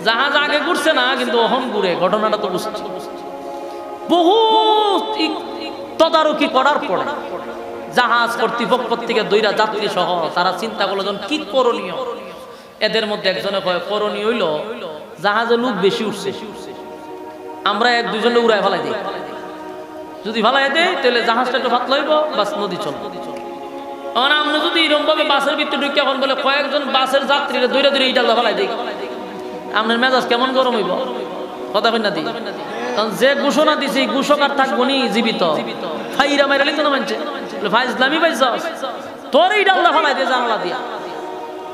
জাহাজ আগে ঘুরছে না কিন্তু অহন ঘুরে, ঘটনাটা তো বুঝছে। বহু তদারকি করার পর জাহাজ কর্তৃপক্ষ থেকে দুইটা যাত্রী সহ তারা চিন্তা করলো কি করণীয়। এদের মধ্যে একজনে কয় করণীয় হইল জাহাজে লোক বেশি উঠছে, আমরা এক দুজনে উড়ায় ফেলাই দিই, যদি ফেলাই দেয় তাহলে জাহাজটা একটু পাতলা হইব, বাস নদী চলবে। আমরা যদি এরকম ভাবে বাসের ভিতরে ঢুকে এখন বলে কয়েকজন বাসের যাত্রীরা দৌড়ে দৌড়ে ইটা ফেলাই দিই, আপনার মেজাজ কেমন গরম হইব, কথা কই না দিই। কারণ যে ঘোষণা দিছে ঘোষক আর থাকবো নি জীবিত, ফাইরা মাইরা লিখতো না মানছে, ফাইজলামি পাইছ তোর এই ডাল্লা ফেলাই দিয়ে জানালা দিয়া।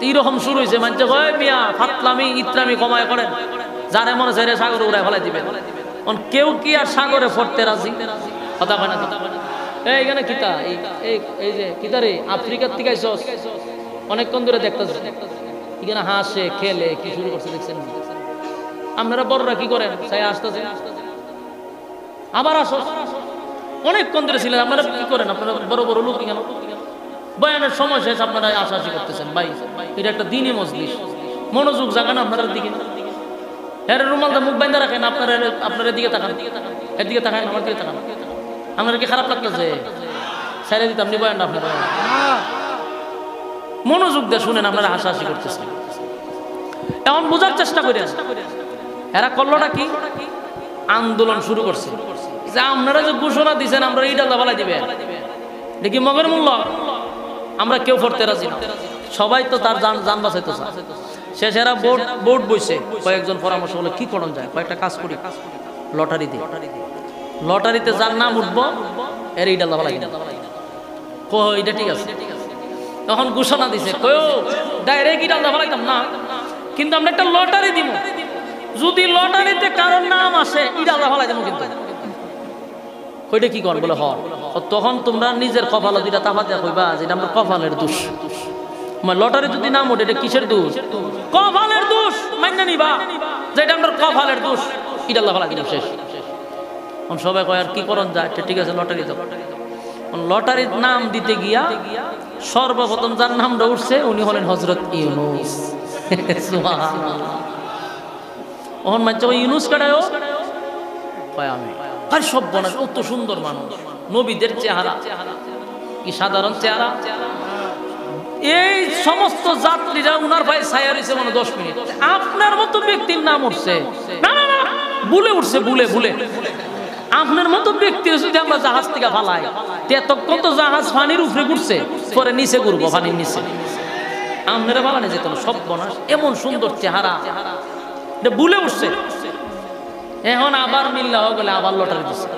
এইরকম শুরু হয়েছে, মানছে কয় মিয়া ফাতলামি ইত্রামি কমায় করেন, যারে মনে চাই সাগরে উড়ায় ফেলাই দিবেন। কেউ কি আর সাগরে পড়তে রাজি, কথা কয় না। এইখানে কিতা এই যে কিতা রে আফ্রিকার থেকে আইছস, অনেকক্ষণ ধরে দেখতেছ এখানে হাসে খেলে কি শুরু করছে দেখছেন। আপনারা বড়রা কি করেন, চাই আসতেছে আবার আসো, অনেকক্ষণ ধরে ছিলেন, আপনারা কি করেন, আপনারা বড় বড় লোক কেন বয়ানের সময় শেষ আপনারা আশাআশি করতেছেন। ভাই এটা একটা দিনই মজলিস, মনোযোগ জাগান আপনার দিকে, এর রুমালটা মুখ বাইন্ধা রাখেন, আপনার দিকে তাকান, এর দিকে তাকান, আমার দিকে তাকান। আপনার কি খারাপ লাগতেছে, ছেড়ে দিতাম নি বয়ানটা আপনারা, মনোযোগ দিয়ে শুনেন, আপনারা হাসাহাসি করতেছেন। এখন বোঝার চেষ্টা করেন এরা করলোটা কি, আন্দোলন শুরু করছে যে আপনারা যে ঘোষণা দিচ্ছেন আমরা এইটা লাভালাই দিবে, দেখি মগের মূল্য আমরা কেউ পড়তে রাজি না, সবাই তো তার যান বাঁচাইতে চায়। শেষে এরা বোর্ড বইছে, কয়েকজন পরামর্শ হলো কি করা যায়, কয়েকটা কাজ করি, লটারি দিই, লটারিতে যার নাম উঠবো এর এইটা লাভালাই কই এটা ঠিক আছে। তখন ঘোষণা দিছে কয়ও ডাইরেক্ট ইটা লাভালাইতাম না, কিন্তু আমরা একটা লটারি দিব, যদি লটারিতে কারোর নাম আসে ইটা লাভালাই দেবো। কিন্তু কইটা কি কর বলে হ, তখন তোমরা নিজের কপালে দুইটা তাফা দেয়া কইবা যেটা আমার কপালের দোষ, লটারি যদি নাম ওঠে এটা কিসের দোষ, কপালের দোষ মাইনা নিবা, যেটা আমার কপালের দোষ, ইটা লাভালাই দিলাম শেষ। সবাই কয় আর কি করন যায়, ঠিক আছে লটারি দাও। লটারির নাম দিতে গিয়া সর্বপ্রথম যার নামটা উঠছে উনি হলেন হযরত ইউনূস। সুবহানাল্লাহ। ওহন মানছে ইউনূস কাটায়ও কয় আমি, আর সব বনাস অত সুন্দর মানুষ, নবীদের চেহারা কি সাধারণ চেহারা। এই সমস্ত যাত্রীরা উনার ভাই ছায়া রয়েছে মানে 10 মিনিট, আপনার মতো ব্যক্তির নাম উঠছে না না না ভুলে উঠছে, ভুলে ভুলে আপনার মতো ব্যক্তি যদি আমরা জাহাজ থেকে ফালাই, এতক্ষণ তো জাহাজ পানির উপরে ঘুরছে, পরে নিচে ঘুরবো পানির নিচে, আপনারা ফালানো যেত না। সব বনাস এমন সুন্দর চেহারা ভুলে উঠছে। এখন আবার মিল্লা হয়ে গেলে আবার লটারি দিচ্ছে,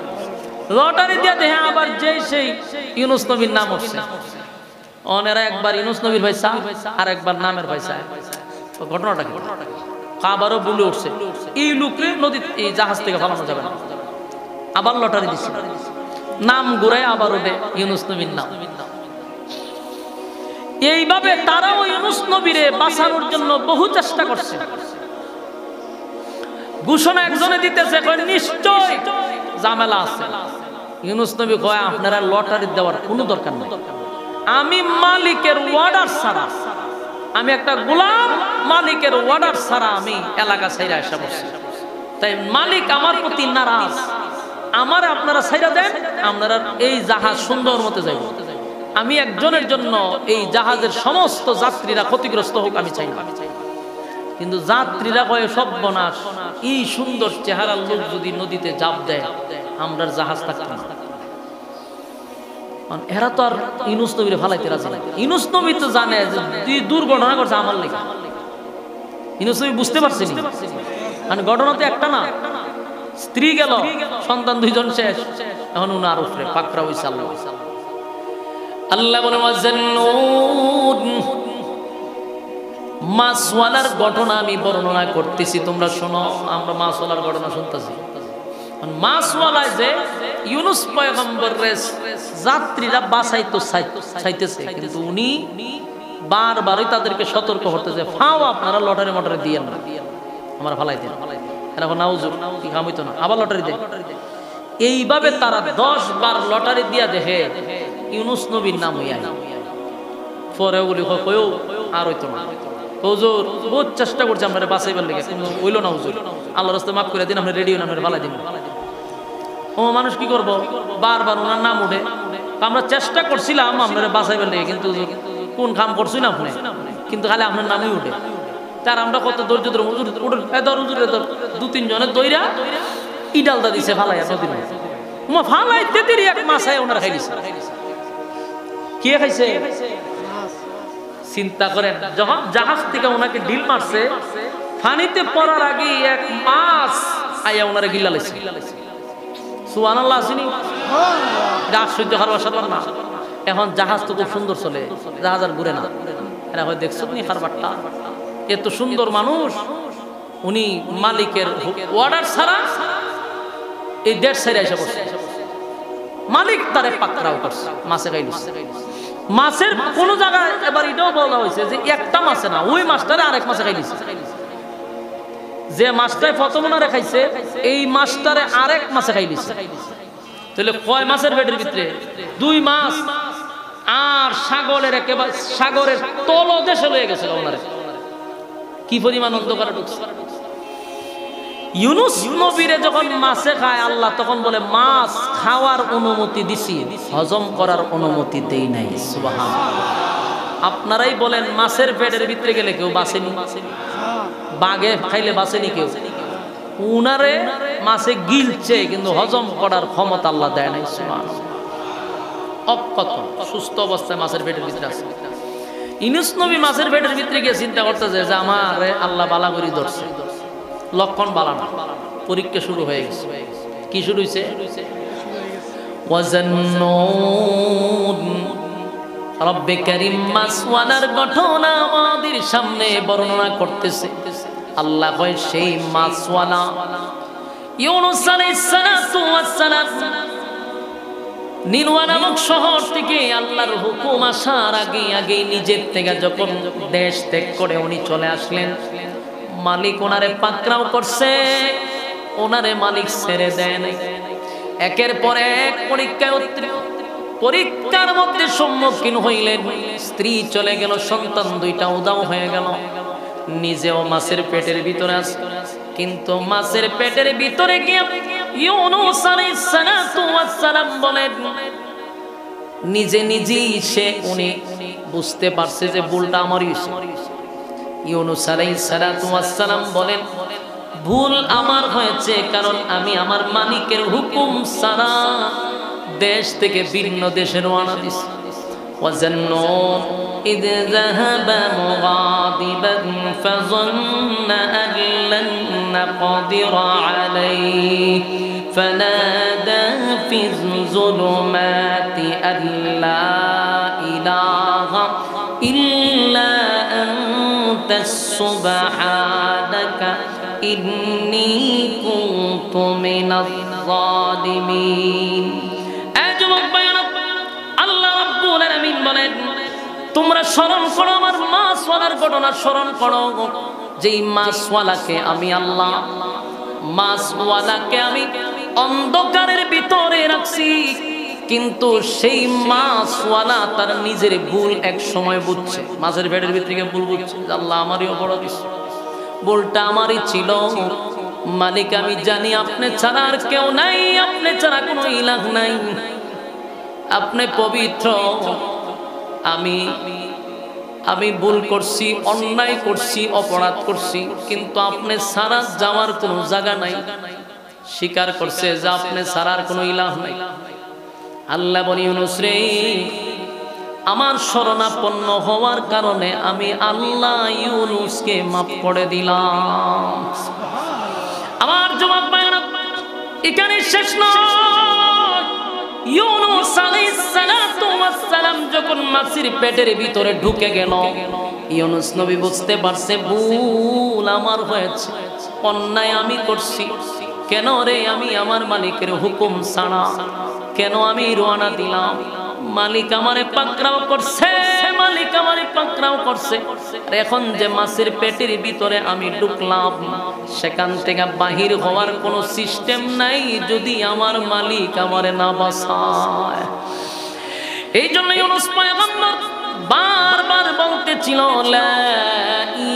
লটারি দিয়ে দেখে আবার যেই সেই ইউনূস নবীর নাম উঠছে। অনেরা একবার ইউনূস নবীর পয়সা আর একবার নামের পয়সা, ঘটনাটা কি আবারও ভুলে উঠছে, এই লোকরে নদী এই জাহাজ থেকে ফালানো যাবে না, আবার লটারি দিচ্ছে, নাম ঘুরায় আবার ওঠে ইউনূস নবীর নাম। এইভাবে তারাও ইউনূস নবীরে বাঁচানোর জন্য বহু চেষ্টা করছে। ঘোষণা একজনে দিতেছে কয় নিশ্চয় ঝামেলা আছে। ইউনূস নবী কয় আপনারা লটারি দেওয়ার কোনো দরকার নেই, আমি মালিকের অর্ডার ছাড়া, আমি একটা গোলাম, মালিকের অর্ডার ছাড়া আমি এলাকা ছাইরা আসা বসছি, তাই মালিক আমার প্রতি নারাজ, আমার আপনারা ছাইরা দেন, আপনারা এই জাহাজ সুন্দর মতে যাইব। আমি একজনের জন্য এই জাহাজের সমস্ত যাত্রীরা ক্ষতিগ্রস্ত হোক আমি চাই না। কিন্তু যাত্রীরা কয় সব বনাশ, এই সুন্দর চেহারার লোক যদি নদীতে জাপ দেয় আমরার জাহাজ থাকতো না। এরা তো আর ইউনুস নবীরে ফালাইতে রাজি না। ইউনুস নবী তো জানে যে দুর্ঘটনা করছে আমার লেগে। ইউনুস নবী বুঝতে পারছেন মানে ঘটনা তো একটা না, স্ত্রী গেল, সন্তান 2 জন শেষ, এখন উনার উপরে পাকড়া হইছে আল্লাহ। আল্লাহ বলে ওয়াজান্নুন, মাছওয়ালার ঘটনা আমি বর্ণনা করতেছি, তোমরা শোনো। আমরা মাছওয়ালার ঘটনা শুনতেছি। মাছওয়ালায় যে ইউনুস পয়গম্বরের যাত্রীরা বাঁচাইতো চাইতেছে, কিন্তু উনি বারবারই তাদেরকে সতর্ক করতেছে, ফাও আপনারা লটারি মটারি দিয়েন না, আমার ফালাই দেন। এখন নাউজুর কি কাম হইতো না, আবার লটারি দেয়। এইভাবে তারা 10 বার লটারি দিয়া দেখে ইউনুস নবীর নাম হইয়া পরে ওগুলি কয়েও আর হইতো না। হুজুর বহুত চেষ্টা করছে আপনারা বাঁচাইবার লেগে, কিন্তু হইল না হুজুর, আল্লাহর রাস্তায় মাফ করে দিন, আপনার রেডিও নামের ফালাই দিন। ও মানুষ কি করব, বারবার ওনার নাম উঠে। আমরা চেষ্টা করছিলাম আপনারা বাঁচাইবার লেগে, কিন্তু কোন কাম করছি না আপনি, কিন্তু খালি আপনার নামই উঠে। তার আমরা কত ধৈর্য ধরুন, হুজুর ধর হুজুর ধর, 2-3 জনের দইরা ইডালদা দিছে ফালাইয়া নদীর মধ্যে। ফালাইতে দেরি এক মাছায় ওনার খাইছে। কে খাইছে? চিন্তা করেন, যখন জাহাজ থেকে ওনাকে ঢিল মারছে, পানিতে পড়ার আগে এক মাছ আইয়া ওনারে গিলা লাইছে। সুবহানাল্লাহ আসেনি? এটা আশ্চর্য হওয়ার ব্যাপার না। এখন জাহাজ তো খুব সুন্দর চলে, জাহাজ আর ঘুরে না। এরা হয় দেখছো নি খারবারটা, এত সুন্দর মানুষ, উনি মালিকের অর্ডার ছাড়া এই দেশ ছেড়ে এসে বসে। মালিক তারে পাকড়াও করছে, মাছে খাইল। মাছের কোন জায়গায় এবার এটাও বলা হয়েছে যে একটা মাছে না, ওই মাছটারে আরেক মাছে খাই দিছে। যে মাছটায় প্রথম ওনারে খাইছে, এই মাছটারে আরেক মাছে খাই দিছে। তাহলে কয় মাছের পেটের ভিতরে? 2 মাছ। আর সাগরের একেবারে সাগরের তলদেশে লয়ে গেছে ওনারে। কি পরিমাণ অন্ধকারে ঢুকছে। ইউনুস নবীরে যখন মাছে খায় আল্লাহ, তখন বলে মাছ খাওয়ার অনুমতি দিছি, হজম করার অনুমতি দেই নাই। সুবহানাল্লাহ। আপনারাই বলেন, মাছের পেটের ভিতরে গেলে কেউ বাঁচেনি? বাঘে খাইলে বাঁচেনি কেউ? উনারে মাছে গিলছে, কিন্তু হজম করার ক্ষমতা আল্লাহ দেয় নাই। সুবহানাল্লাহ। অক্ষত সুস্থ অবস্থায় মাছের পেটের ভিতরে আছে। ইউনুস নবী মাছের পেটের ভিতরে গিয়ে চিন্তা করতেছে যে আমার আল্লাহ বালা করি ধরছে, লক্ষণ বালানা, পরীক্ষা শুরু হয়ে গেছে। কি শুরু হয়েছে? ওয়াজান্নুন, রব্বে কারীম মাছওয়ালার ঘটনা আমাদের সামনে বর্ণনা করতেছে। আল্লাহ কয় সেই মাছওয়ালা ইউনুস আলাইহিস সালাতু ওয়াস সালাম নিনওয়া নামক শহর থেকে আল্লাহর হুকুম আসার আগে নিজের থেকে যখন দেশ ত্যাগ করে উনি চলে আসলেন, মালিক ওনারে পাকড়াও করছে, ওনারে মালিক ছেড়ে দেয় নাই। একের পর এক পরীক্ষার মধ্যে সম্মুখীন হইলেন। স্ত্রী চলে গেল, সন্তান 2টা উদাও হয়ে গেল, নিজেও মাছের পেটের ভিতরে আছে। কিন্তু মাছের পেটের ভিতরে গিয়ে ইউনুস আলাইহিস সালাতু ওয়াস সালাম বলেন, নিজেই উনি বুঝতে পারছে যে ভুলটা আমারই হয়েছে। ইউনুস আলাইহিস সালাতু ওয়াস সালাম বলেন, ভুল আমার হয়েছে, কারণ আমি আমার মালিকের হুকুম ছাড়া দেশ থেকে ভিন্ন দেশে রওনা দিছি। وظنوا إذ ذهب مغاضبا فظن أن لن نقدر عليه فنادى في الظلمات أن لا إله إلا أنت سبحانك إني كنت من الظالمين। তোমরা স্মরণ করো আমার মাছওয়ালার ঘটনা, স্মরণ করো যেই মাছওয়ালাকে আমি আল্লাহ, মাছওয়ালাকে আমি অন্ধকারের ভিতরে রাখছি, কিন্তু সেই মাছওয়ালা তার নিজের ভুল এক সময় বুঝছে। মাছের পেটের ভিতরে ভুল বুঝছে, আল্লাহ আমারই অপরাধ, ভুলটা আমারই ছিল। মালিক আমি জানি আপনি ছাড়া আর কেউ নাই, আপনি ছাড়া কোনো ইলাহ নাই, আপনি পবিত্র। আমি ভুল করছি, অন্যায় করছি, অপরাধ করছি, কিন্তু আপনি ছাড়া যাওয়ার কোনো জায়গা নাই। স্বীকার করছে যে আপনি ছাড়ার কোনো ইলাহ নাই। আল্লাহ বলে ইউনূস রে, আমার শরণাপন্ন হওয়ার কারণে আমি আল্লাহ ইউনূসকে মাফ করে দিলাম। আমার যুবক ভাইরা, এখানে শেষ নয়। ইউনূস আলাইহিস সালাতু ওয়াস সালাম যখন মাছের পেটের ভিতরে ঢুকে গেল, ইউনূস নবী বুঝতে পারছে ভুল আমার হয়েছে, অন্যায় আমি করছি। কেন রে আমি আমার মালিকের হুকুম ছাড়া কেন আমি রওনা দিলাম? মালিক আমারে পাকড়াও করছে, মালিক আমারে পাকড়াও করছে। এখন যে মাছের পেটের ভিতরে আমি ঢুকলাম, সেখান থেকে বাহির হওয়ার কোনো সিস্টেম নাই যদি আমার মালিক আমারে না বাঁচায়। এই জন্য ইউনূস পয়গম্বর বারবার বলতেছিল, লা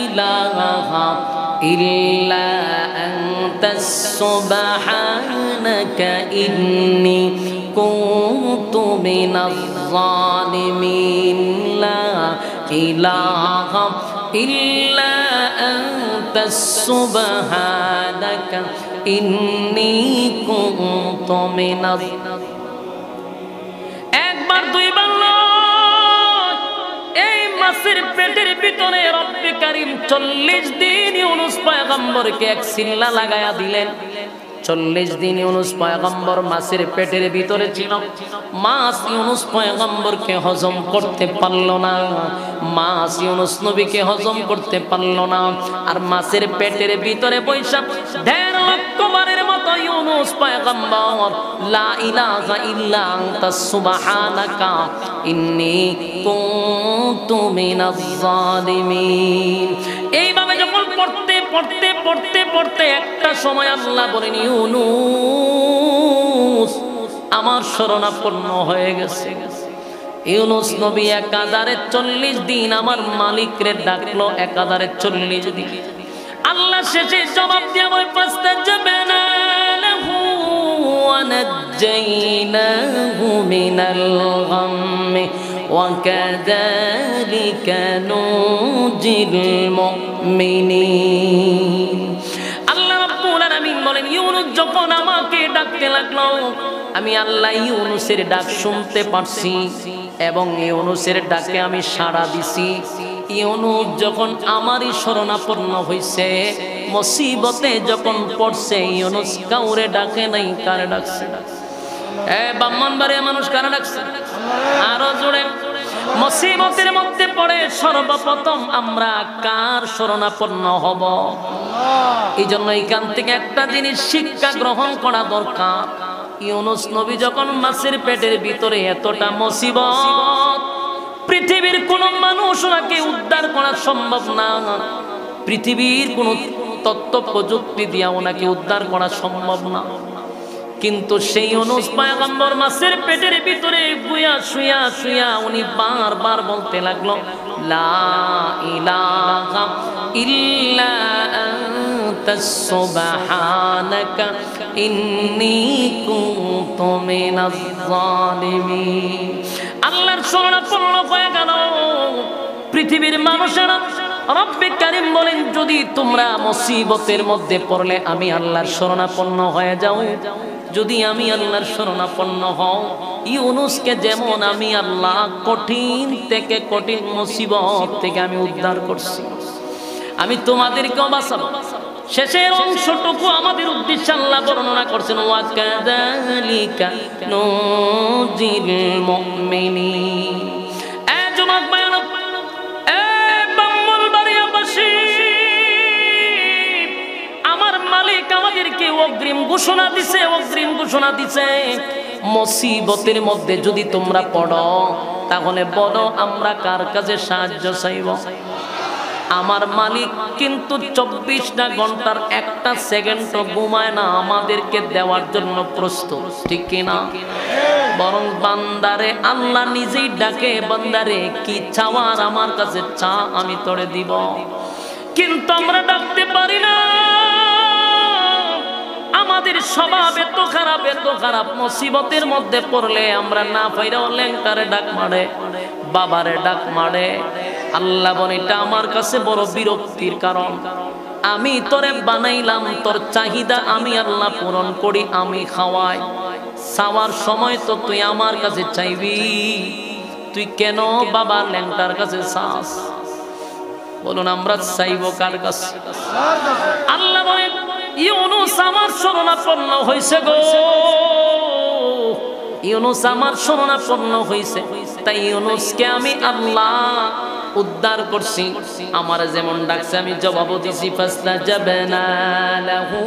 ইলাহা ইল্লা আনতা সুবহানাকা ইন্নী কুনতু মিনাজ জালিমিন। লা ইলাহা ইল্লা আনতা সুবহানাকা ইন্নী কুনতু মিনাজ। একবার দুইবার এই মাছের পেটের ভিতরে রব্বে কারীম 40 দিন ইউনূস পয়গম্বরকে এক সিল্লা লাগায়া দিলেন। 40 দিন ইউনূস পয়গম্বর মাছের পেটের ভিতরে ছিল। মাছ ইউনূস পয়গম্বরকে হজম করতে পারল না, মাছ ইউনূস নবীকে হজম করতে পারল না। আর মাছের পেটের ভিতরে বৈশা 1.5 লক্ষ বারের মতো ইউনূস পয়গম্বর লা ইলাহা ইল্লা আনতা সুবহানাকা ইন্নী কুনতু মিনাজ জালিমিন। এইভাবে যখন পড়তে পড়তে পড়তে পড়তে একটা সময় আল্লাহ বলেন, ইউনূস আমার শরণাপন্ন হয়ে গেছে। ইউনূস নবী একাধারে 40 দিন আমার মালিকরে ডাকলো, একাধারে 40 দিন। আল্লাহ শেষে জবাব দিয়ে বলে, ফাস্তাজাবনা লাহু ওয়া নাজ্জাইনাহু মিনাল গাম্মি ওয়া কাযালিকা নুজিল মুমিনিন। আল্লাহ রাব্বুল আলামিন বলেন, ইউনূস যখন আমাকে ডাকতে লাগলো, আমি আল্লাহ ইউনূসের ডাক শুনতে পারছি এবং ইউনূসের ডাকে আমি সাড়া দিছি। ইউনূস যখন আমারই শরণাপন্ন হইছে, মুসিবতে যখন পড়ছে, ইউনূস কাউরে ডাকে নাই, কারে ডাকছে? ব্রাহ্মণবাড়িয়া মানুষ কারে ডাকছে? আরো জোরে। মুসিবতের মধ্যে পড়ে সর্বপ্রথম আমরা কার শরণাপন্ন হব? এই জন্য এখান থেকে একটা জিনিস শিক্ষা গ্রহণ করা দরকার। ইউনূস নবী যখন মাছের পেটের ভিতরে, এতটা মুসিবত, পৃথিবীর কোন মানুষ ওনাকে উদ্ধার করা সম্ভব না, পৃথিবীর কোন তত্ত্ব প্রযুক্তি দিয়া ওনাকে উদ্ধার করা সম্ভব না। কিন্তু সেই ইউনূস পয়গম্বর মাছের পেটের ভিতরে শুয়া শুয়া শুয়া উনি বারবার বলতে লাগলো, লা ইলাহা ইল্লা আনতা সুবহানাকা ইন্নী কুনতু মিনাজ জালিমিন। আল্লাহর শরণাপন্ন হয়ে গেল পৃথিবীর মানুষেরা। রব্বে কারীম বলেন, যদি তোমরা মুসিবতের মধ্যে পড়লে আমি আল্লাহর শরণাপন্ন হয়ে যাও, যদি আমি আল্লাহর শরণাপন্ন হও, ইউনূসকে যেমন আমি আল্লাহ কঠিন থেকে কঠিন মুসিবত থেকে আমি উদ্ধার করছি, আমি তোমাদেরকেও বাঁচাবো। শেষের অংশটুকু আমাদের উদ্দেশ্যে আল্লাহ বর্ণনা করছেন, ওয়া কাযালিকা নুজিল মুমিনিন। যুবক ভাইরা, ব্রাহ্মণবাড়িয়াবাসী, আমার মালিক আমাদেরকে অগ্রিম ঘোষণা দিছে, অগ্রিম ঘোষণা দিছে, মুসিবতের মধ্যে যদি তোমরা পড়ো, তাহলে বলো আমরা কার কাছে সাহায্য চাইব? আমার মালিক কিন্তু 24টা ঘন্টার একটা সেকেন্ডও ঘুমায় না আমাদেরকে দেওয়ার জন্য প্রস্তুত, ঠিক কিনা? বরং বান্দারে আল্লাহ নিজেই ডাকে, বান্দারে কি চাওয়ার আমার কাছে চা, আমি তোরে দিব। কিন্তু আমরা ডাকতে পারি না, আমাদের স্বভাব এত খারাপ, এত খারাপ। মুসিবতের মধ্যে পড়লে আমরা না পাইরাও ল্যাংটারে ডাক মারে, বাবারে ডাক মারে। আল্লাহ বলে, এটা আমার কাছে বড় বিরক্তির কারণ। আমি তোরে বানাইলাম, তোর চাহিদা আমি আল্লাহ পূরণ করি, আমি খাওয়াই। চাওয়ার সময় তো তুই আমার কাছে চাইবি, তুই কেন বাবা ল্যাংটার কাছে চাস? বলুন আমরা চাইব কার কাছে? আল্লাহ বলেন ইউনুস আমার শরণাপন্ন হইছে গো, ইউনুস আমার শরণাপন্ন হইছে, তাই ইউনুসকে আমি আল্লাহ উদ্ধার করছি। আমার যেমন ডাকছে আমি জবাব দিছি, ফাসতাজাবনা লাহু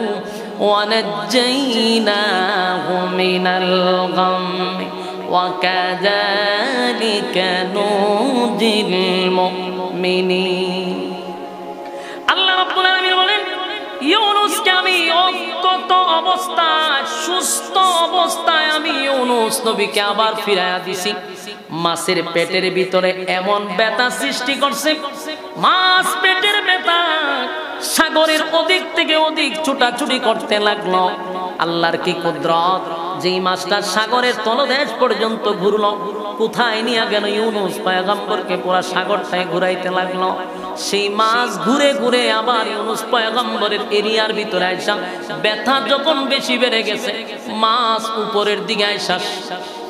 ওয়া নাজ্জাইনাহু মিনাল গাম্মি ওয়া কাযালিকা নুজিল মুমিনিন। আল্লাহ রাব্বুল আলামিন বলেন ইউনুসকে আমি অজ্ঞত অবস্থায়, সুস্থ অবস্থায় আমি ইউনুস নবীকে আবার ফিরাইয়া দিছি। মাছের পেটের ভিতরে এমন ব্যথা সৃষ্টি করছে, মাছ পেটের ব্যথা সাগরের ওদিক থেকে ওদিক ছুটাছুটি করতে লাগলো। আল্লাহর কি কুদরত, যেই মাছটা সাগরের তলদেশ পর্যন্ত ঘুরলো, কোথায় নিয়ে গেল ইউনুস পয়গম্বরকে পুরা সাগরটায় ঘুরাইতে লাগলো। সেই মাছ ঘুরে ঘুরে আবার ইউনুস পয়গম্বরের এরিয়ার ভিতরে আইসা ব্যথা যখন বেশি বেড়ে গেছে, মাছ উপরের দিকে আইসা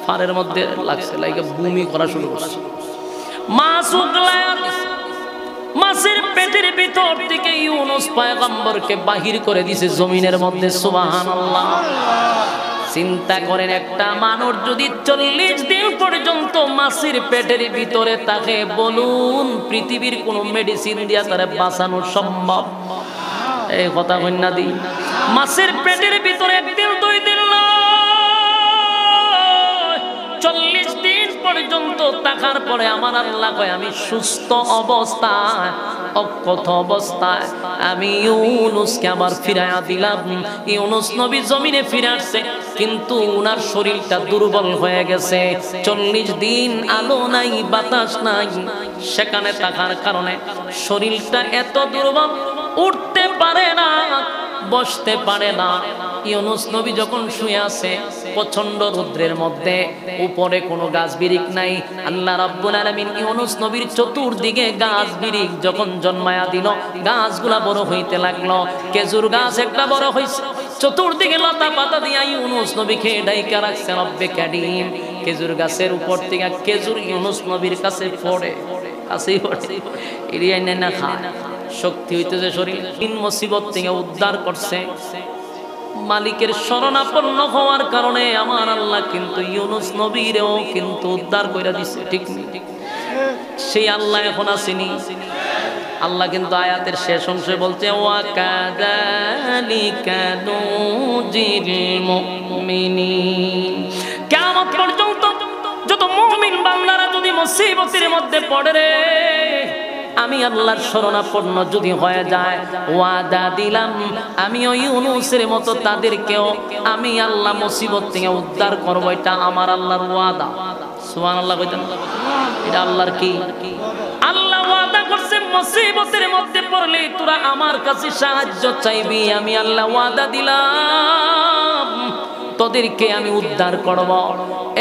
ফারের মধ্যে লাগছে, লাগে বমি করা শুরু করছে। মাছ উগলায় মাছের পেটের ভিতর থেকে ইউনুস পয়গম্বরকে বাহির করে দিছে জমিনের মধ্যে। সুবহানাল্লাহ। চিন্তা করেন, একটা মানুষ যদি 40 দিন পর্যন্ত মাছের পেটের ভিতরে থাকে, বলুন পৃথিবীর কোন মেডিসিন দিয়া তারে বাঁচানো সম্ভব? এই কথা কন্যা দি, মাছের পেটের ভিতরে 1-2 দিন 40 দিন পর্যন্ত থাকার পরে আমার আল্লাহ কয় আমি সুস্থ অবস্থায়, অক্ষত অবস্থায় আমি ইউনুসকে আবার ফিরাইয়া দিলাম। ইউনুস নবী জমিনে ফিরে আসছে, কিন্তু উনার শরীরটা দুর্বল হয়ে গেছে। 40 দিন আলো নাই, বাতাস নাই, সেখানে থাকার কারণে শরীরটা এত দুর্বল, উঠতে পারে না, বসতে পারে না। ইউনুস নবী যখন শুয়ে আছে প্রচন্ড রৌদ্রের মধ্যে, উপরে কোনো গাছ বিরিক নাই, আল্লাহ রাব্বুল আলামিন ইউনুস নবীর চতুর্দিকে গাছ বিরিক যখন জন্মায়া দিল, গাছগুলা বড় হইতে লাগলো। খেজুর গাছ একটা বড় হইছে, চতুর্দিকে লতা পাতা দিয়া ইউনুস নবীকে ডাইকা রাখছে রব্বে কারীম। খেজুর গাছের উপর থেকে খেজুর ইউনুস নবীর কাছে পড়ে, কাছেই পড়ে, এরিয়ায় না খায়, শক্তি হইতেছে শরীর। তিন মুসিবত থেকে উদ্ধার করছে। মালিকের শরণাপন্ন হওয়ার কারণে আমার আল্লাহ কিন্তু ইউনুস নবীরেও কিন্তু উদ্ধার কইরা দিছে, ঠিক না? সেই আল্লাহ এখন আসেনি। আল্লাহ কিন্তু আয়াতের শেষ অংশে বলছে ওয়া কাযালিকা নুজিল মুমিনিন। কিয়ামত পর্যন্ত যত মুমিন বান্দারা যদি মুসিবতের মধ্যে পড়ে রে, আমি আল্লাহর শরণাপন্ন যদি হয়ে যায়, ওয়াদা দিলাম আমিও ইউনুসের মতো তাদেরকেও আমি আল্লাহ মুসিবত থেকে উদ্ধার করব। এটা আমার আল্লাহর ওয়াদা। সুবহানাল্লাহ কইতেন, এটা আল্লাহর কি? আল্লাহ ওয়াদা করছে মুসিবতের মধ্যে পড়লে তোরা আমার কাছে সাহায্য চাইবি, আমি আল্লাহ ওয়াদা দিলাম তোদেরকে আমি উদ্ধার করব।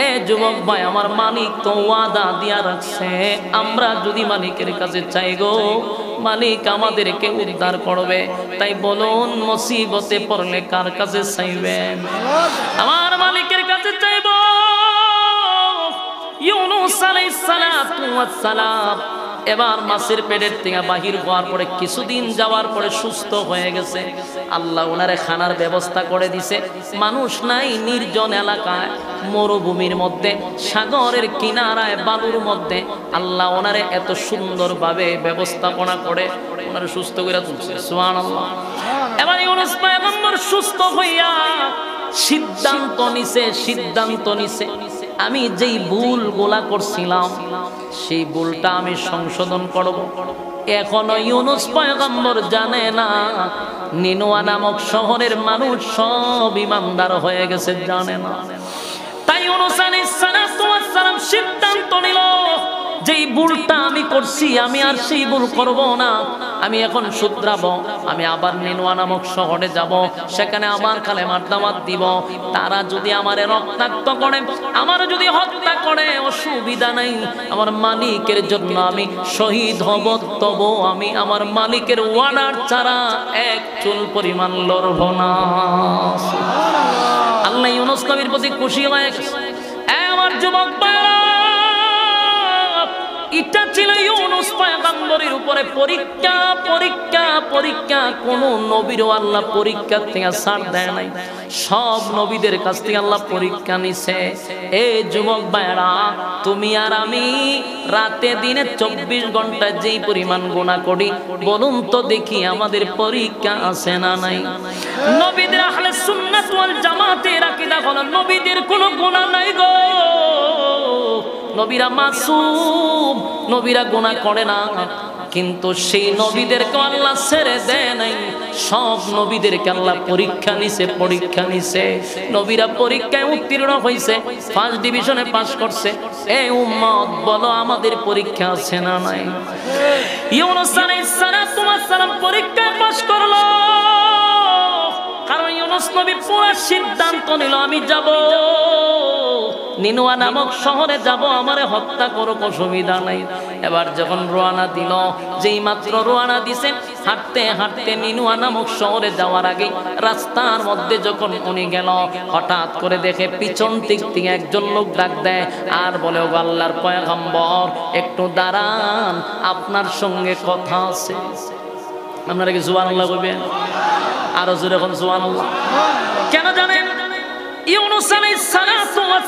এ যুবক ভাই, আমার মালিক তো ওয়াদা দিয়া রাখছে, আমরা যদি মালিকের কাছে চাই গো, মালিক আমাদেরকে উদ্ধার করবে। তাই বলুন মুসিবতে পড়লে কার কাছে চাইবেন? আমার মালিকের কাছে চাইব। ইউনুস আলাইহিস সালাতু ওয়াস সালাম এবার মাছের পেটের থেকে বাহির হওয়ার পরে কিছুদিন যাওয়ার পরে সুস্থ হয়ে গেছে। আল্লাহ ওনারে খানার ব্যবস্থা করে দিছে। মানুষ নাই, নির্জন এলাকায়, মরুভূমির মধ্যে, সাগরের কিনারায়, বালুর মধ্যে আল্লাহ ওনারে এত সুন্দরভাবে ব্যবস্থাপনা করে ওনারে সুস্থ করে তুলছে। সুবহানাল্লাহ। এবার ইউনুস পয়গম্বর সুস্থ হইয়া সিদ্ধান্ত নিছে আমি যেই ভুলগুলা করছিলাম সেই ভুলটা আমি সংশোধন করব। এখনো ইউনুস পয়গম্বর জানে না নিনুয়া নামক শহরের মানুষ সব ঈমানদার হয়ে গেছে, জানে না। তাই ইউনুস আলাইহিস সালাম সিদ্ধান্ত নিল যেই ভুলটা আমি করছি আমি আর সেই ভুল করব না, আমি এখন শুধরাবো। আমি আবার নিনুয়া নামক শহরে যাব, সেখানে আবার কালেমার দাওয়াত দিব। তারা যদি আমারে রক্তাক্ত করে, আমার যদি হত্যা করে, অসুবিধা নাই, আমার মালিকের জন্য আমি শহীদ হব, তবু আমি আমার মালিকের ওয়ার্ডার ছাড়া এক চুল পরিমাণ লড়ব না। আল্লাহ ইউনূস নবীর প্রতি খুশি হয়ে গেছে। আমার যুবক ভাইরা, এটা ছিল ইউনূস পয়গম্বরের উপরে পরীক্ষা, পরীক্ষা, পরীক্ষা। কোন নবীরও আল্লাহ পরীক্ষা থেকে ছাড় দেয় নাই, সব নবীদের কাছ থেকে আল্লাহ পরীক্ষা নিছে। এই যুবক ভাইরা, তুমি আর আমি রাতে দিনে 24 ঘন্টায় যেই পরিমাণ গুনাহ করি, বলুন তো দেখি আমাদের পরীক্ষা আছে না নাই? নবীদের আহলে সুন্নাত ওয়াল জামাতের আকীদা হলো নবীদের কোনো গুনাহ নাই গো, নবীরা মাসুম, নবীরা গুনাহ করে না। কিন্তু সেই নবীদেরকে আল্লাহ ছেড়ে দেয় নাই, সব নবীদেরকে আল্লাহ পরীক্ষা নিছে, পরীক্ষা নিছে। নবীরা পরীক্ষায় উত্তীর্ণ হয়েছে, ফার্স্ট ডিভিশনে পাস করছে। এই উম্মত বলো আমাদের পরীক্ষা আছে না নাই? ইউনূস আলাইহিস সালাম পরীক্ষায় পাস করলো, কারণ ইউনূস নবী পুরো সিদ্ধান্ত নিল আমি যাব, নিনুয়া নামক শহরে যাব, আমারে হত্যা করো, অসুবিধা নাই। এবার যখন রওনা দিল, যেই মাত্র রওনা দিছে, হাঁটতে হাঁটতে নিনুয়া নামক শহরে যাওয়ার আগে রাস্তার মধ্যে যখন উনি গেল, হঠাৎ করে দেখে পিছন দিক থেকে একজন লোক ডাক দেয় আর বলে, ও আল্লাহর পয়গম্বর একটু দাঁড়ান, আপনার সঙ্গে কথা আছে। আপনারা কি সুবহানাল্লাহ কইবেন? আরো জোরে এখন সুবহানাল্লাহ। কেন জানেন? ইউনূস আলাইহিস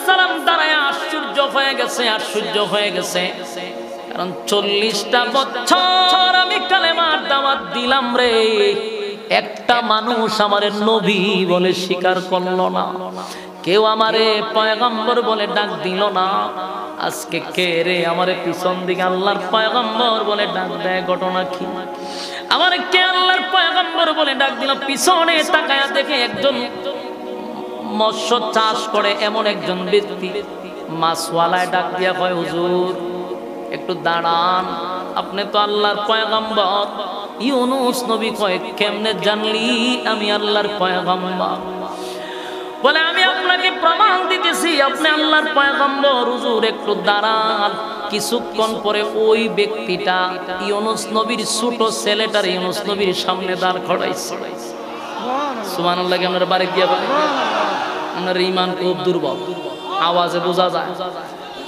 সালাম দাঁড়ায় আশ্চর্য হয়ে গেছে, আশ্চর্য হয়ে গেছে। কারণ 40টা বছর আমি কালেমার দাওয়াত দিলাম রে, একটা মানুষ আমারে নবী বলে স্বীকার করলো না, কেউ আমারে পয়গম্বর বলে ডাক দিল না। আজকে কে রে আমারে পিছন দিকে আল্লাহর পয়গম্বর বলে ডাক দেয়? ঘটনা কি? আমারে কে আল্লাহর পয়গম্বর বলে ডাক দিল? পিছনে তাকায়া দেখে একজন মৎস্য চাষ করে এমন একজন ব্যক্তি মাছওয়ালায় ডাক দিয়া কয়, হুজুর একটু দাঁড়ান, আপনি তো আল্লাহর পয়গম্বর। ইউনূস নবী কয়, কেমনে জানলি আমি আল্লাহর পয়গম্বর? বলে, আমি আপনাকে প্রমাণ দিতেছি আপনি আল্লাহর পয়গম্বর। হুজুর একটু দাঁড়ান। কিছুক্ষণ পরে ওই ব্যক্তিটা ইউনূস নবীর ছোট ছেলেটার ইউনূস নবীর সামনে দাঁড় করাইছে। সুবহানাল্লাহ। আপনার বাড়ি গিয়া বলে, আপনার ঈমান খুব দুর্বল, আওয়াজে বোঝা যায়।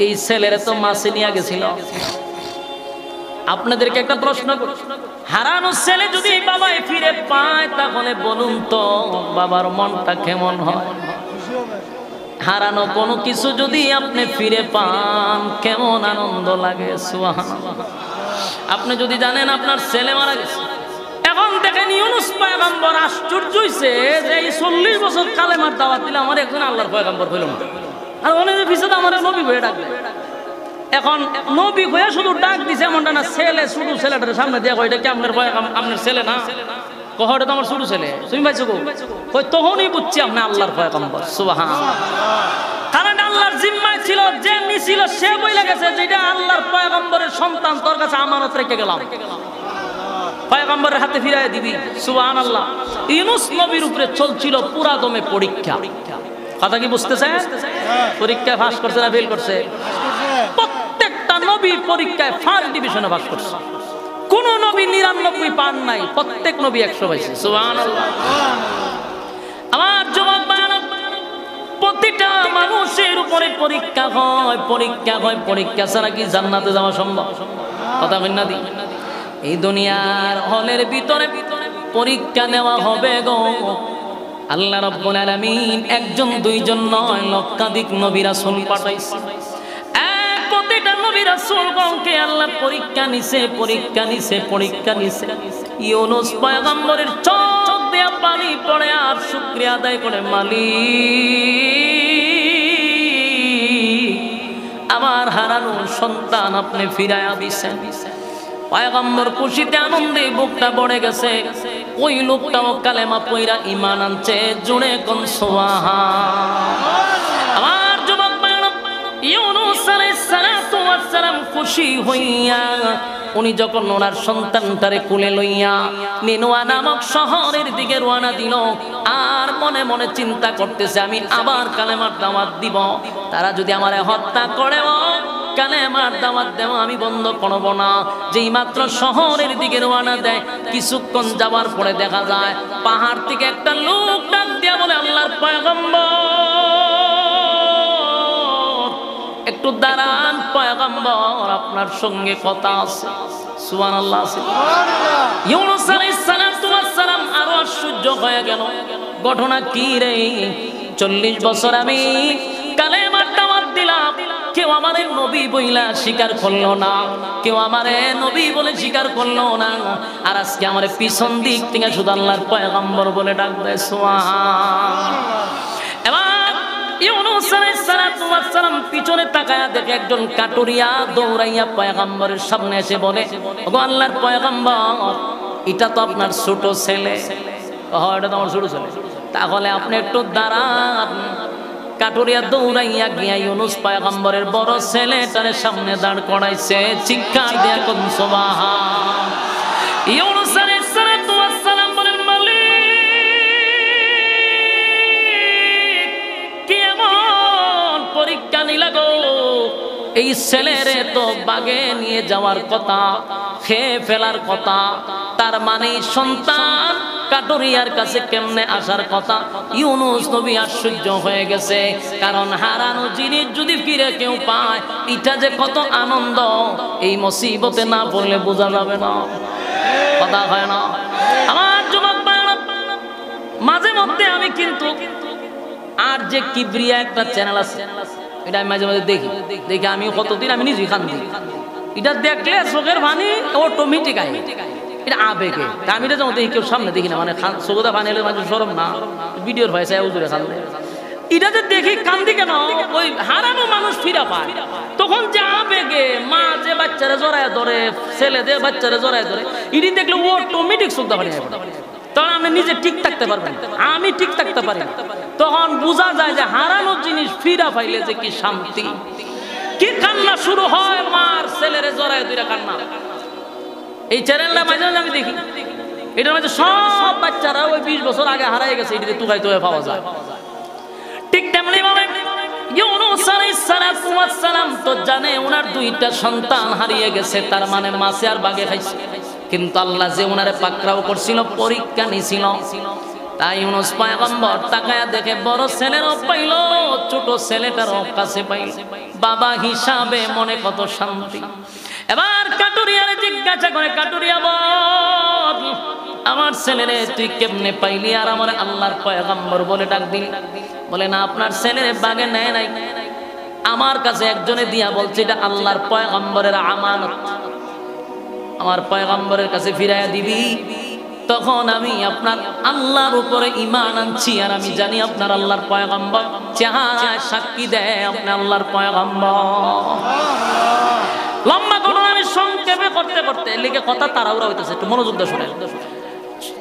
এই ছেলেরা তো মাছে নিয়ে গেছিল। আপনাদেরকে একটা প্রশ্ন করি, হারানো ছেলে যদি বাবাই ফিরে পায়, তাহলে বলুন তো বাবার মনটা কেমন হয়? হারানো কোনো কিছু যদি আপনি ফিরে পান, কেমন আনন্দ লাগে? সুবহানাল্লাহ। আপনি যদি জানেন আপনার ছেলে মারা গেছে, এখন দেখেন ইউনূস পয়গম্বর আশ্চর্য হইছে যে এই 40 বছর কালেমার দাওয়াত দিলে আমার একজন আল্লাহর পয়গম্বর হইল না, আর অনেকে পিছনে আমার নবী হয়ে ডাকবে। এখন নবী হয়ে শুধু ডাক দিছে এমনটা না, ছেলে ছোট ছেলেটার সামনে দিয়ে কয়, এটা কি আপনার আপনার ছেলে না? কহটা তো আমার ছোট ছেলে, তুমি পাইছো কই? তখনই বুঝছি আপনি আল্লাহর পয়গম্বর। সুবহানাল্লাহ। কারণ আল্লাহর জিম্মায় ছিল, যে নিছিল সে বইলা গেছে যেটা আল্লাহর পয়গম্বরের সন্তান, তোর কাছে আমানত রেখে গেলাম, পয়গম্বরের হাতে ফিরাই দিবি। সুবহানাল্লাহ। ইউনূস নবীর উপরে চলছিল পুরা দমে পরীক্ষা। কথা কি বুঝতেছেন? পরীক্ষায় পাস করছে না ফেল করছে? প্রত্যেকটা নবী পরীক্ষায় ফার্স্ট ডিভিশনে পাস করছে। কোন নবী 99 পান নাই, প্রত্যেক নবী 100 পাইছে। সুবহানাল্লাহ। আমার যুবক ভাইরা, প্রতিটা মানুষের উপরে পরীক্ষা হয়, পরীক্ষা হয়। পরীক্ষা ছাড়া কি জান্নাতে যাওয়া সম্ভব? কথা বলেন না? এই দুনিয়ার হলের ভিতরে পরীক্ষা নেওয়া হবে গো। আল্লাহ রাব্বুল আলামিন একজন দুইজন নয়, লক্ষাধিক নবী রাসূল পাঠাইছে। প্রতিটা নবী রাসূলগণকে আল্লাহ পরীক্ষা নিছে, পরীক্ষা নিছে, পরীক্ষা নিছে। ইউনূস পয়গম্বরের চোখ দিয়ে পানি পড়ে আর শুকরিয়া আদায় করে, মালিক আমার হারানো সন্তান আপনি ফিরাইয়া দিছেন। পয়গম্বর খুশিতে আনন্দে বুকটা ভরে গেছে। ওই লোকটাও কালেমা পয়রা ঈমান আনছে। জুড়ে কোন সুবহান। আমার যুবক ভাইরা, ইউনূস আলাইহিস সালাম খুশি হইয়া উনি যখন ওনার সন্তানটারে কোলে লইয়া নিনুয়া নামক শহরের দিকে রওনা দিল, আর মনে মনে চিন্তা করতেছে আমি আবার কালেমার দাওয়াত দিব, তারা যদি আমারে হত্যা করেও কালেমার দাওয়াত দেব আমি বন্ধ করব না। যেই মাত্র শহরের দিকে রওনা দেয়, কিছুক্ষণ যাওয়ার পরে দেখা যায় পাহাড় থেকে একটা লোক ডাক দিয়া বলে, আল্লাহর পয়গম্বর একটু দাঁড়ান পয়গম্বর, আপনার সঙ্গে কথা আছে। সুবহানাল্লাহ। ইউনূস আলাইহিস সালাম আরো আশ্চর্য হয়ে গেল, ঘটনা কি রে? 40 বছর আমি কালেমার দাওয়াত দিলাম, কেউ আমারে নবী বইলা স্বীকার করলো না, কেউ আমারে নবী বলে স্বীকার করলো না, আর আজকে আমারে পিছন দিক থেকে শুধু আল্লাহর পয়গম্বর বলে ডাক দেয়। এবার ইউনূস আলাইহিস সালাম পিছনে তাকায়া দেখে একজন কাটুরিয়া দৌড়াইয়া পয়গম্বরের সামনে এসে বলে, ওগো আল্লাহর পয়গম্বর, এটা তো আপনার ছোট ছেলে। এটা তো আমার ছোট ছেলে, তাহলে আপনি একটু দাঁড়ান। কাটুরিয়া দৌড়াইয়া গিয়া ইউনূস পয়গম্বরের বড় ছেলেটারে সামনে দাঁড় করাইছে, চিৎকার দিয়া কোন সুবহান। ইউনূস আলাইহিস সালাম বলেন, মালিক কি এমন পরীক্ষা নিলা গো? এই ছেলেরে তো বাগে নিয়ে যাওয়ার কথা, খেয়ে ফেলার কথা, তার মানে সন্তান কাটুরিয়ার কাছে কেমনে আসার কথা। ইউনূস নবী আশ্চর্য হয়ে গেছে, কারণ হারানো জিনিস যদি ফিরে কেউ পায়, এটা যে কত আনন্দ, এই মুসিবতে না পড়লে বোঝা যাবে না, কথা হয় না। আমার যুবক ভাইরা, মাঝে মধ্যে আমি কিন্তু আর যে কিবরিয়া একটা চ্যানেল আছে, এটা আমি মাঝে মাঝে দেখি আমি কতদিন আমি নিজেই কান্দি। এটা দেখলে চোখের পানি অটোমেটিক আয়, এটা আবেগে। আমি এটা যেমন দেখি, কেউ সামনে দেখি না, মানে চোখটা পানি এলে মাঝে সরম না, ভিডিওর ভয়েসে উজুরে কান্দে। এটা যে দেখি কান্দি কেন? ওই হারানো মানুষ ফিরা পায়, তখন যে আবেগে মা যে বাচ্চারা জড়ায় ধরে, ছেলে যে বাচ্চারা জড়ায় ধরে, এটি দেখলে অটোমেটিক চোখটা পানি আয়, তখন আপনি নিজে ঠিক থাকতে পারবেন, আমি ঠিক থাকতে পারি না। তখন বোঝা যায় যে হারানো জিনিস ফিরা পাইলে যে কি শান্তি, কি কান্না শুরু হয় মার ছেলেরে জড়ায় ধরে কান্না। এই চ্যানেলটা মাঝে মাঝে আমি দেখি, এটার মাঝে সব বাচ্চারা ওই 20 বছর আগে হারাই গেছে, এটিতে তুকাই তুয়ে পাওয়া যায়। ঠিক তেমনি ভাবে ইউনূস আলাইহিস সালাম তো জানে ওনার 2টা সন্তান হারিয়ে গেছে, তার মানে মাছে আর বাগে খাইছে, কিন্তু আল্লাহ যে ওনারে পাকড়াও করছিল, পরীক্ষা নিছিল। তাই ইউনূস পয়গম্বর তাকায়া দেখে বড় ছেলেরও পাইল, ছোট ছেলেটারও কাছে পাইল, বাবা হিসাবে মনে কত শান্তি। এবার কাটুরিয়ারে জিজ্ঞাসা করে, কাটুরিয়া বল, আমার ছেলেরে তুই কেমনে পাইলি আর আমার আল্লাহর পয়গম্বর বলে ডাক দিলি? বলে না, আপনার ছেলেরে বাগে নেয় নাই, আমার কাছে একজনে দিয়া বলছে এটা আল্লাহর পয়গম্বরের আমানত, আমার পয়গম্বরের কাছে ফিরাইয়া দিবি। তখন আমি আপনার আল্লাহর উপরে ঈমান আনছি, আর আমি জানি আপনার আল্লাহর পয়গম্বর, চেহারায় সাক্ষী দেয় আপনি আল্লাহর পয়গম্বর। লম্বা ঘটনা আমি সংক্ষেপে করতে করতে লিখে কথা তাড়াহুড়া হইতেছে, একটু মনোযোগ দিয়ে শুনেন।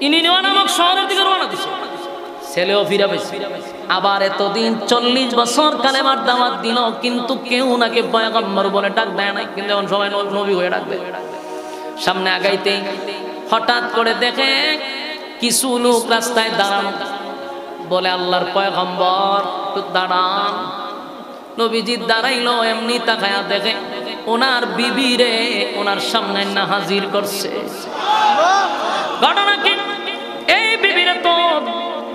ইনি নিওয়া নামক শহরের দিকে রওনা দিছে, ছেলেও ফিরে পেয়েছে। আবার এতদিন 40 বছর কালেমার দাওয়াত দিল, কিন্তু কেউ নাকি পয়গম্বর বলে ডাক দেয় নাই, কিন্তু এখন সবাই নবী হয়ে ডাকবে। সামনে আগাইতে হঠাৎ করে দেখে কিছু লোক রাস্তায় দাঁড়ানো, বলে আল্লাহর পয়গম্বর একটু দাঁড়ান। নবীজি দাঁড়াইলো, এমনি তাকায়া দেখে ওনার বিবি রে ওনার সামনে না হাজির করছে। ঘটনা কি? এই বিবিরে তো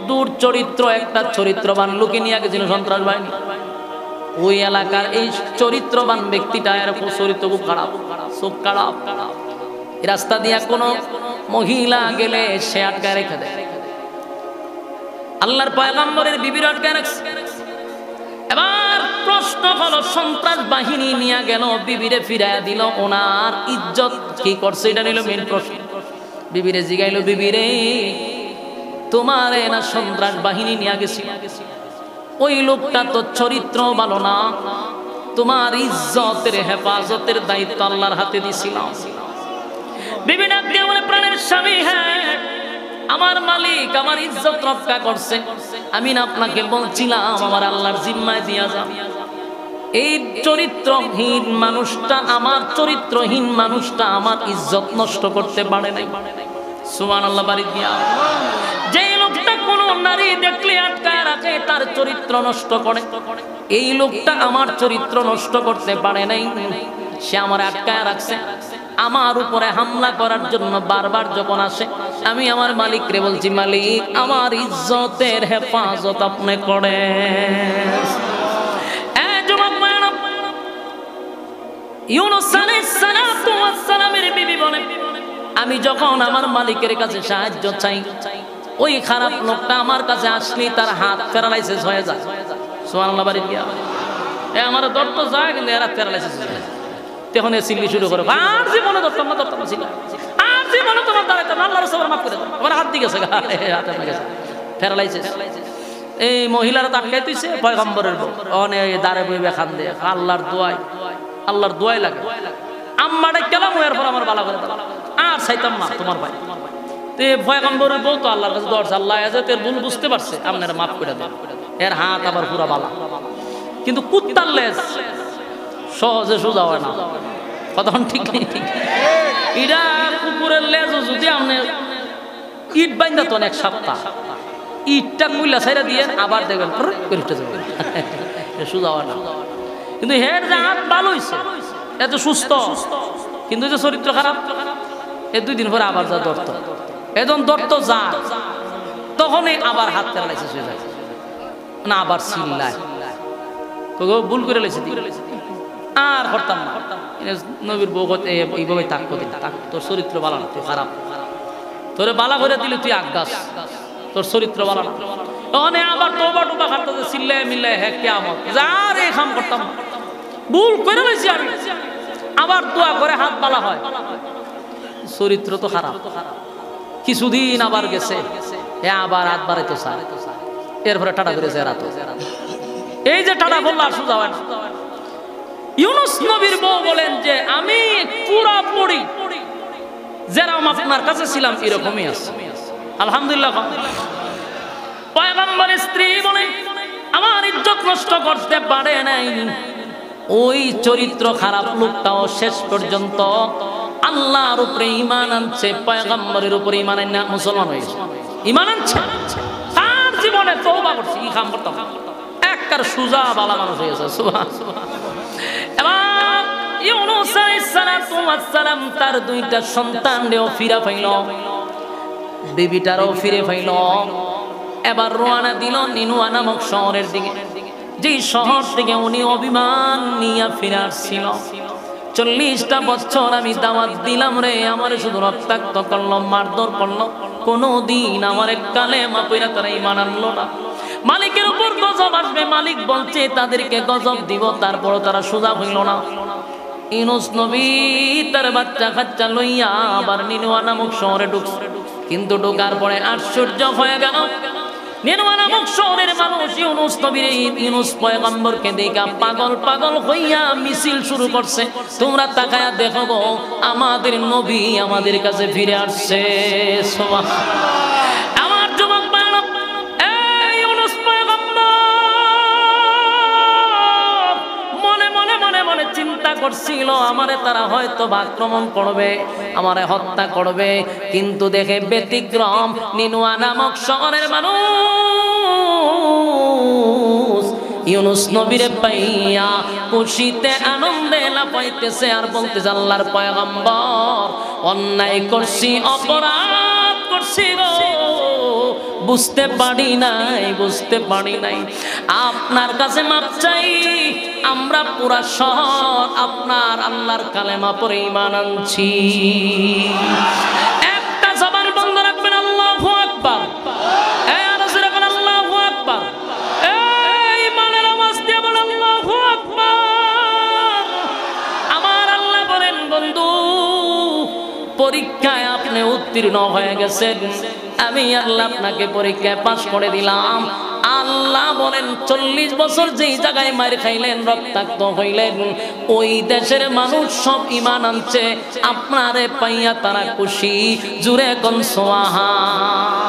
দূর চরিত্র, একটা চরিত্রবান লোকে নিয়ে গেছিল সন্ত্রাস বাহিনী। ওই এলাকার এই চরিত্রবান ব্যক্তিটা এরকম চরিত্র খুব খারাপ, খুব খারাপ। রাস্তা দিয়া কোনো মহিলা গেলে সে আটকায় রেখে দেয়। আল্লাহর পয়গম্বরের বিবির আটকায় রাখছে। এবার প্রশ্ন হলো, সন্ত্রাস বাহিনী নিয়ে গেল, বিবিরে ফিরাইয়া দিল, ওনার ইজ্জত কি করছে? এটা নিল মেন প্রশ্ন। বিবিরে জিগাইলো, বিবিরে তোমার না সন্ত্রাস বাহিনী নিয়ে গেছিল, ওই লোকটা তো চরিত্র ভালো না, তোমার ইজ্জতের হেফাজতের দায়িত্ব আল্লাহর হাতে দিছিলাম। বিবি ডাক দিয়ে বলে, প্রাণের স্বামী, হ্যাঁ আমার মালিক আমার ইজ্জত রক্ষা করছে, আমি না আপনাকে বলছিলাম আমার আল্লাহর জিম্মায় দিয়া যান। এই চরিত্রহীন মানুষটা, আমার চরিত্রহীন মানুষটা আমার ইজ্জত নষ্ট করতে পারে নাই। সুবহানাল্লাহ বাড়ি দিয়া। যেই লোকটা কোন নারী দেখলে আটকায় রাখে, তার চরিত্র নষ্ট করে, এই লোকটা আমার চরিত্র নষ্ট করতে পারে নাই। সে আমার আটকায় রাখছে, আমার উপরে হামলা করার জন্য বারবার যখন আসে, আমি আমার মালিকরে বলছি, মালিক আমার ইজ্জতের হেফাজত আপনি করেন। ইউনূস আলাইহিস সালাতু ওয়াস সালামের বিবি বলেন, আমি যখন আমার মালিকের কাছে সাহায্য চাই, ওই খারাপ লোকটা আমার কাছে আসলে তার হাত প্যারালাইসিস হয়ে যায়। সুবহানাল্লাহ বাড়ি দিয়া। আমার দর্দ যায়, কিন্তু এরা প্যারালাইসিস হয়ে যায়। তখন এ সিল্লি শুরু করে, আর জীবনে ধরতাম না, ধরতাম না ছিল, আর জীবনে তোমার দাঁড়াইতাম না, আল্লাহর রাসূল মাফ করে দাও, আমার হাত দিয়ে গেছে, হাতে গেছে প্যারালাইসিস। এই মহিলারা তাকাই তুইছে পয়গম্বরের বউ, অনে দাঁড়ে বইবে খান দিয়ে, আল্লাহর দোয়াই লাগে, আম্মাটা কেলাম এর পর আমার বালা করে দাও, আর চাইতাম না তোমার ভাই। তো পয়গম্বরের বউ তো আল্লাহর কাছে দরজা, আল্লাহ এর ভুল বুঝতে পারছে, আপনারা মাফ করে দেন। এর হাত আবার পুরা বালা, কিন্তু কুত্তার লেজ সহজে সোজা হয় না। কথা ঠিক নেই, ঠিক এটা কুকুরের লেজ যদি আপনি ইট বাইন্দা তো এক সপ্তাহ, ইটটা কুইলা ছাইরা দিয়ে আবার দেখবেন সোজা হয় না। কিন্তু হের যে হাত ভালো হয়েছে, এত সুস্থ, কিন্তু যে চরিত্র খারাপ, এ 2 দিন পরে আবার যা দর্ত, এখন দর্ত যা, তখনই আবার হাত প্যারালাইসিস হয়ে যায় না, আবার চিল্লায়, তো ভুল করে লেছে আর করতাম না। নবীর বউ এইভাবে তাক করে, তোর চরিত্র ভালো না, তুই খারাপ, তোরে বালা করে দিলে তুই আগাস, তোর চরিত্র ভালো না। ওখানে আবার তোবা টোবা খাটতে চিল্লায় মিল্লায়, হ্যাঁ কেমন যার এই কাম করতাম, ভুল করে লেছি আমি, আবার দোয়া করে হাত বালা হয়, চরিত্র তো খারাপ। কিছুদিন আবার গেছে, এ আবার হাত বাড়াইতো চায়, এরপরে টাটা করেছে রাত। এই যে টাটা বললো আর সোজা হয় না। ইউনূস নবীর বউ বলেন যে আমি পুরাপুরি যেরকম আপনার কাছে ছিলাম এরকমই আছে, আলহামদুলিল্লাহ। পয়গম্বরের স্ত্রী বলেন, আমার ইজ্জত নষ্ট করতে পারে নাই। ওই চরিত্র খারাপ লোকটাও শেষ পর্যন্ত আল্লাহর উপরে ঈমান আনছে, পয়গম্বরের উপরে ঈমান আনছে, মুসলমান হয়েছে, ঈমান আনছে, তার জীবনে তওবা করছে, ই কাম করতাম, একবার সুজা বালা মানুষ হয়েছে। সুবহানাল্লাহ। এবার ইউনূস আলাইহিস সালাতু ওয়াস সালাম তার 2টা সন্তানও ফিরে পাইল, বিবিটারও ফিরে পাইল। এবার রওনা দিল নিনুয়া নামক শহরের দিকে, যেই শহর থেকে উনি অভিমান নিয়ে ফিরে আসছিল। 40টা বছর আমি দাওয়াত দিলাম রে, আমার শুধু রক্তাক্ত করলো, মারধর করলো, কোনদিন আমার কালেমা পড়া তারা ঈমান আনলো না। মালিকের উপর গজব আসবে, মালিক বলছে তাদেরকে গজব দিব, তারপর তারা সোজা হইল না। ইউনূস নবী তার বাচ্চা কাচ্চা লইয়া আবার নিনুয়া নামক শহরে ঢুকছে, কিন্তু ঢোকার পরে আশ্চর্য হয়ে গেল, নিনুয়া নামক শহরের মানুষ ইউনূস নবীর, ইউনূস পয়গম্বরকে দেখা পাগল পাগল হইয়া মিছিল শুরু করছে, তোমরা তাকায়া দেখো গো, আমাদের নবী আমাদের কাছে ফিরে আসছে। আমার যুবক বালক, এই ইউনূস পয়গম্বর মনে মনে মনে মনে চিন্তা করছিল, আমারে তারা হয়তো আক্রমণ করবে, আমারে হত্যা করবে, কিন্তু দেখে ব্যতিক্রম, নিনুয়া নামক শহরের মানুষ ইউনূস নবীরে পাইয়া খুশিতে আনন্দে লাফাইতেছে আর বলতেছে, আল্লাহর পয়গম্বর অন্যায় করছি, অপরাধ করছি গো, বুঝতে পারি নাই, বুঝতে পারি নাই, আপনার কাছে মাপ চাই, আমরা পুরা শহর আপনার আল্লাহর কালেমা পড়ে ঈমান আনছি। একটা জবান বন্ধ রাখবেন, আল্লাহু আকবার, আল্লাহু আকবার, এই ঈমানের আওয়াজ দিয়ে বলেন আল্লাহু আকবার। আমার আল্লাহ বলেন, বন্ধু পরীক্ষায় আপনি উত্তীর্ণ হয়ে গেছেন, আমি আল্লাহ আপনাকে পরীক্ষায় পাশ করে দিলাম। আল্লাহ বলেন 40 বছর যেই জায়গায় মার খাইলেন, রক্তাক্ত হইলেন, ওই দেশের মানুষ সব ঈমান আনছে, আপনারে পাইয়া তারা খুশি, জুরে কোন সুবহান।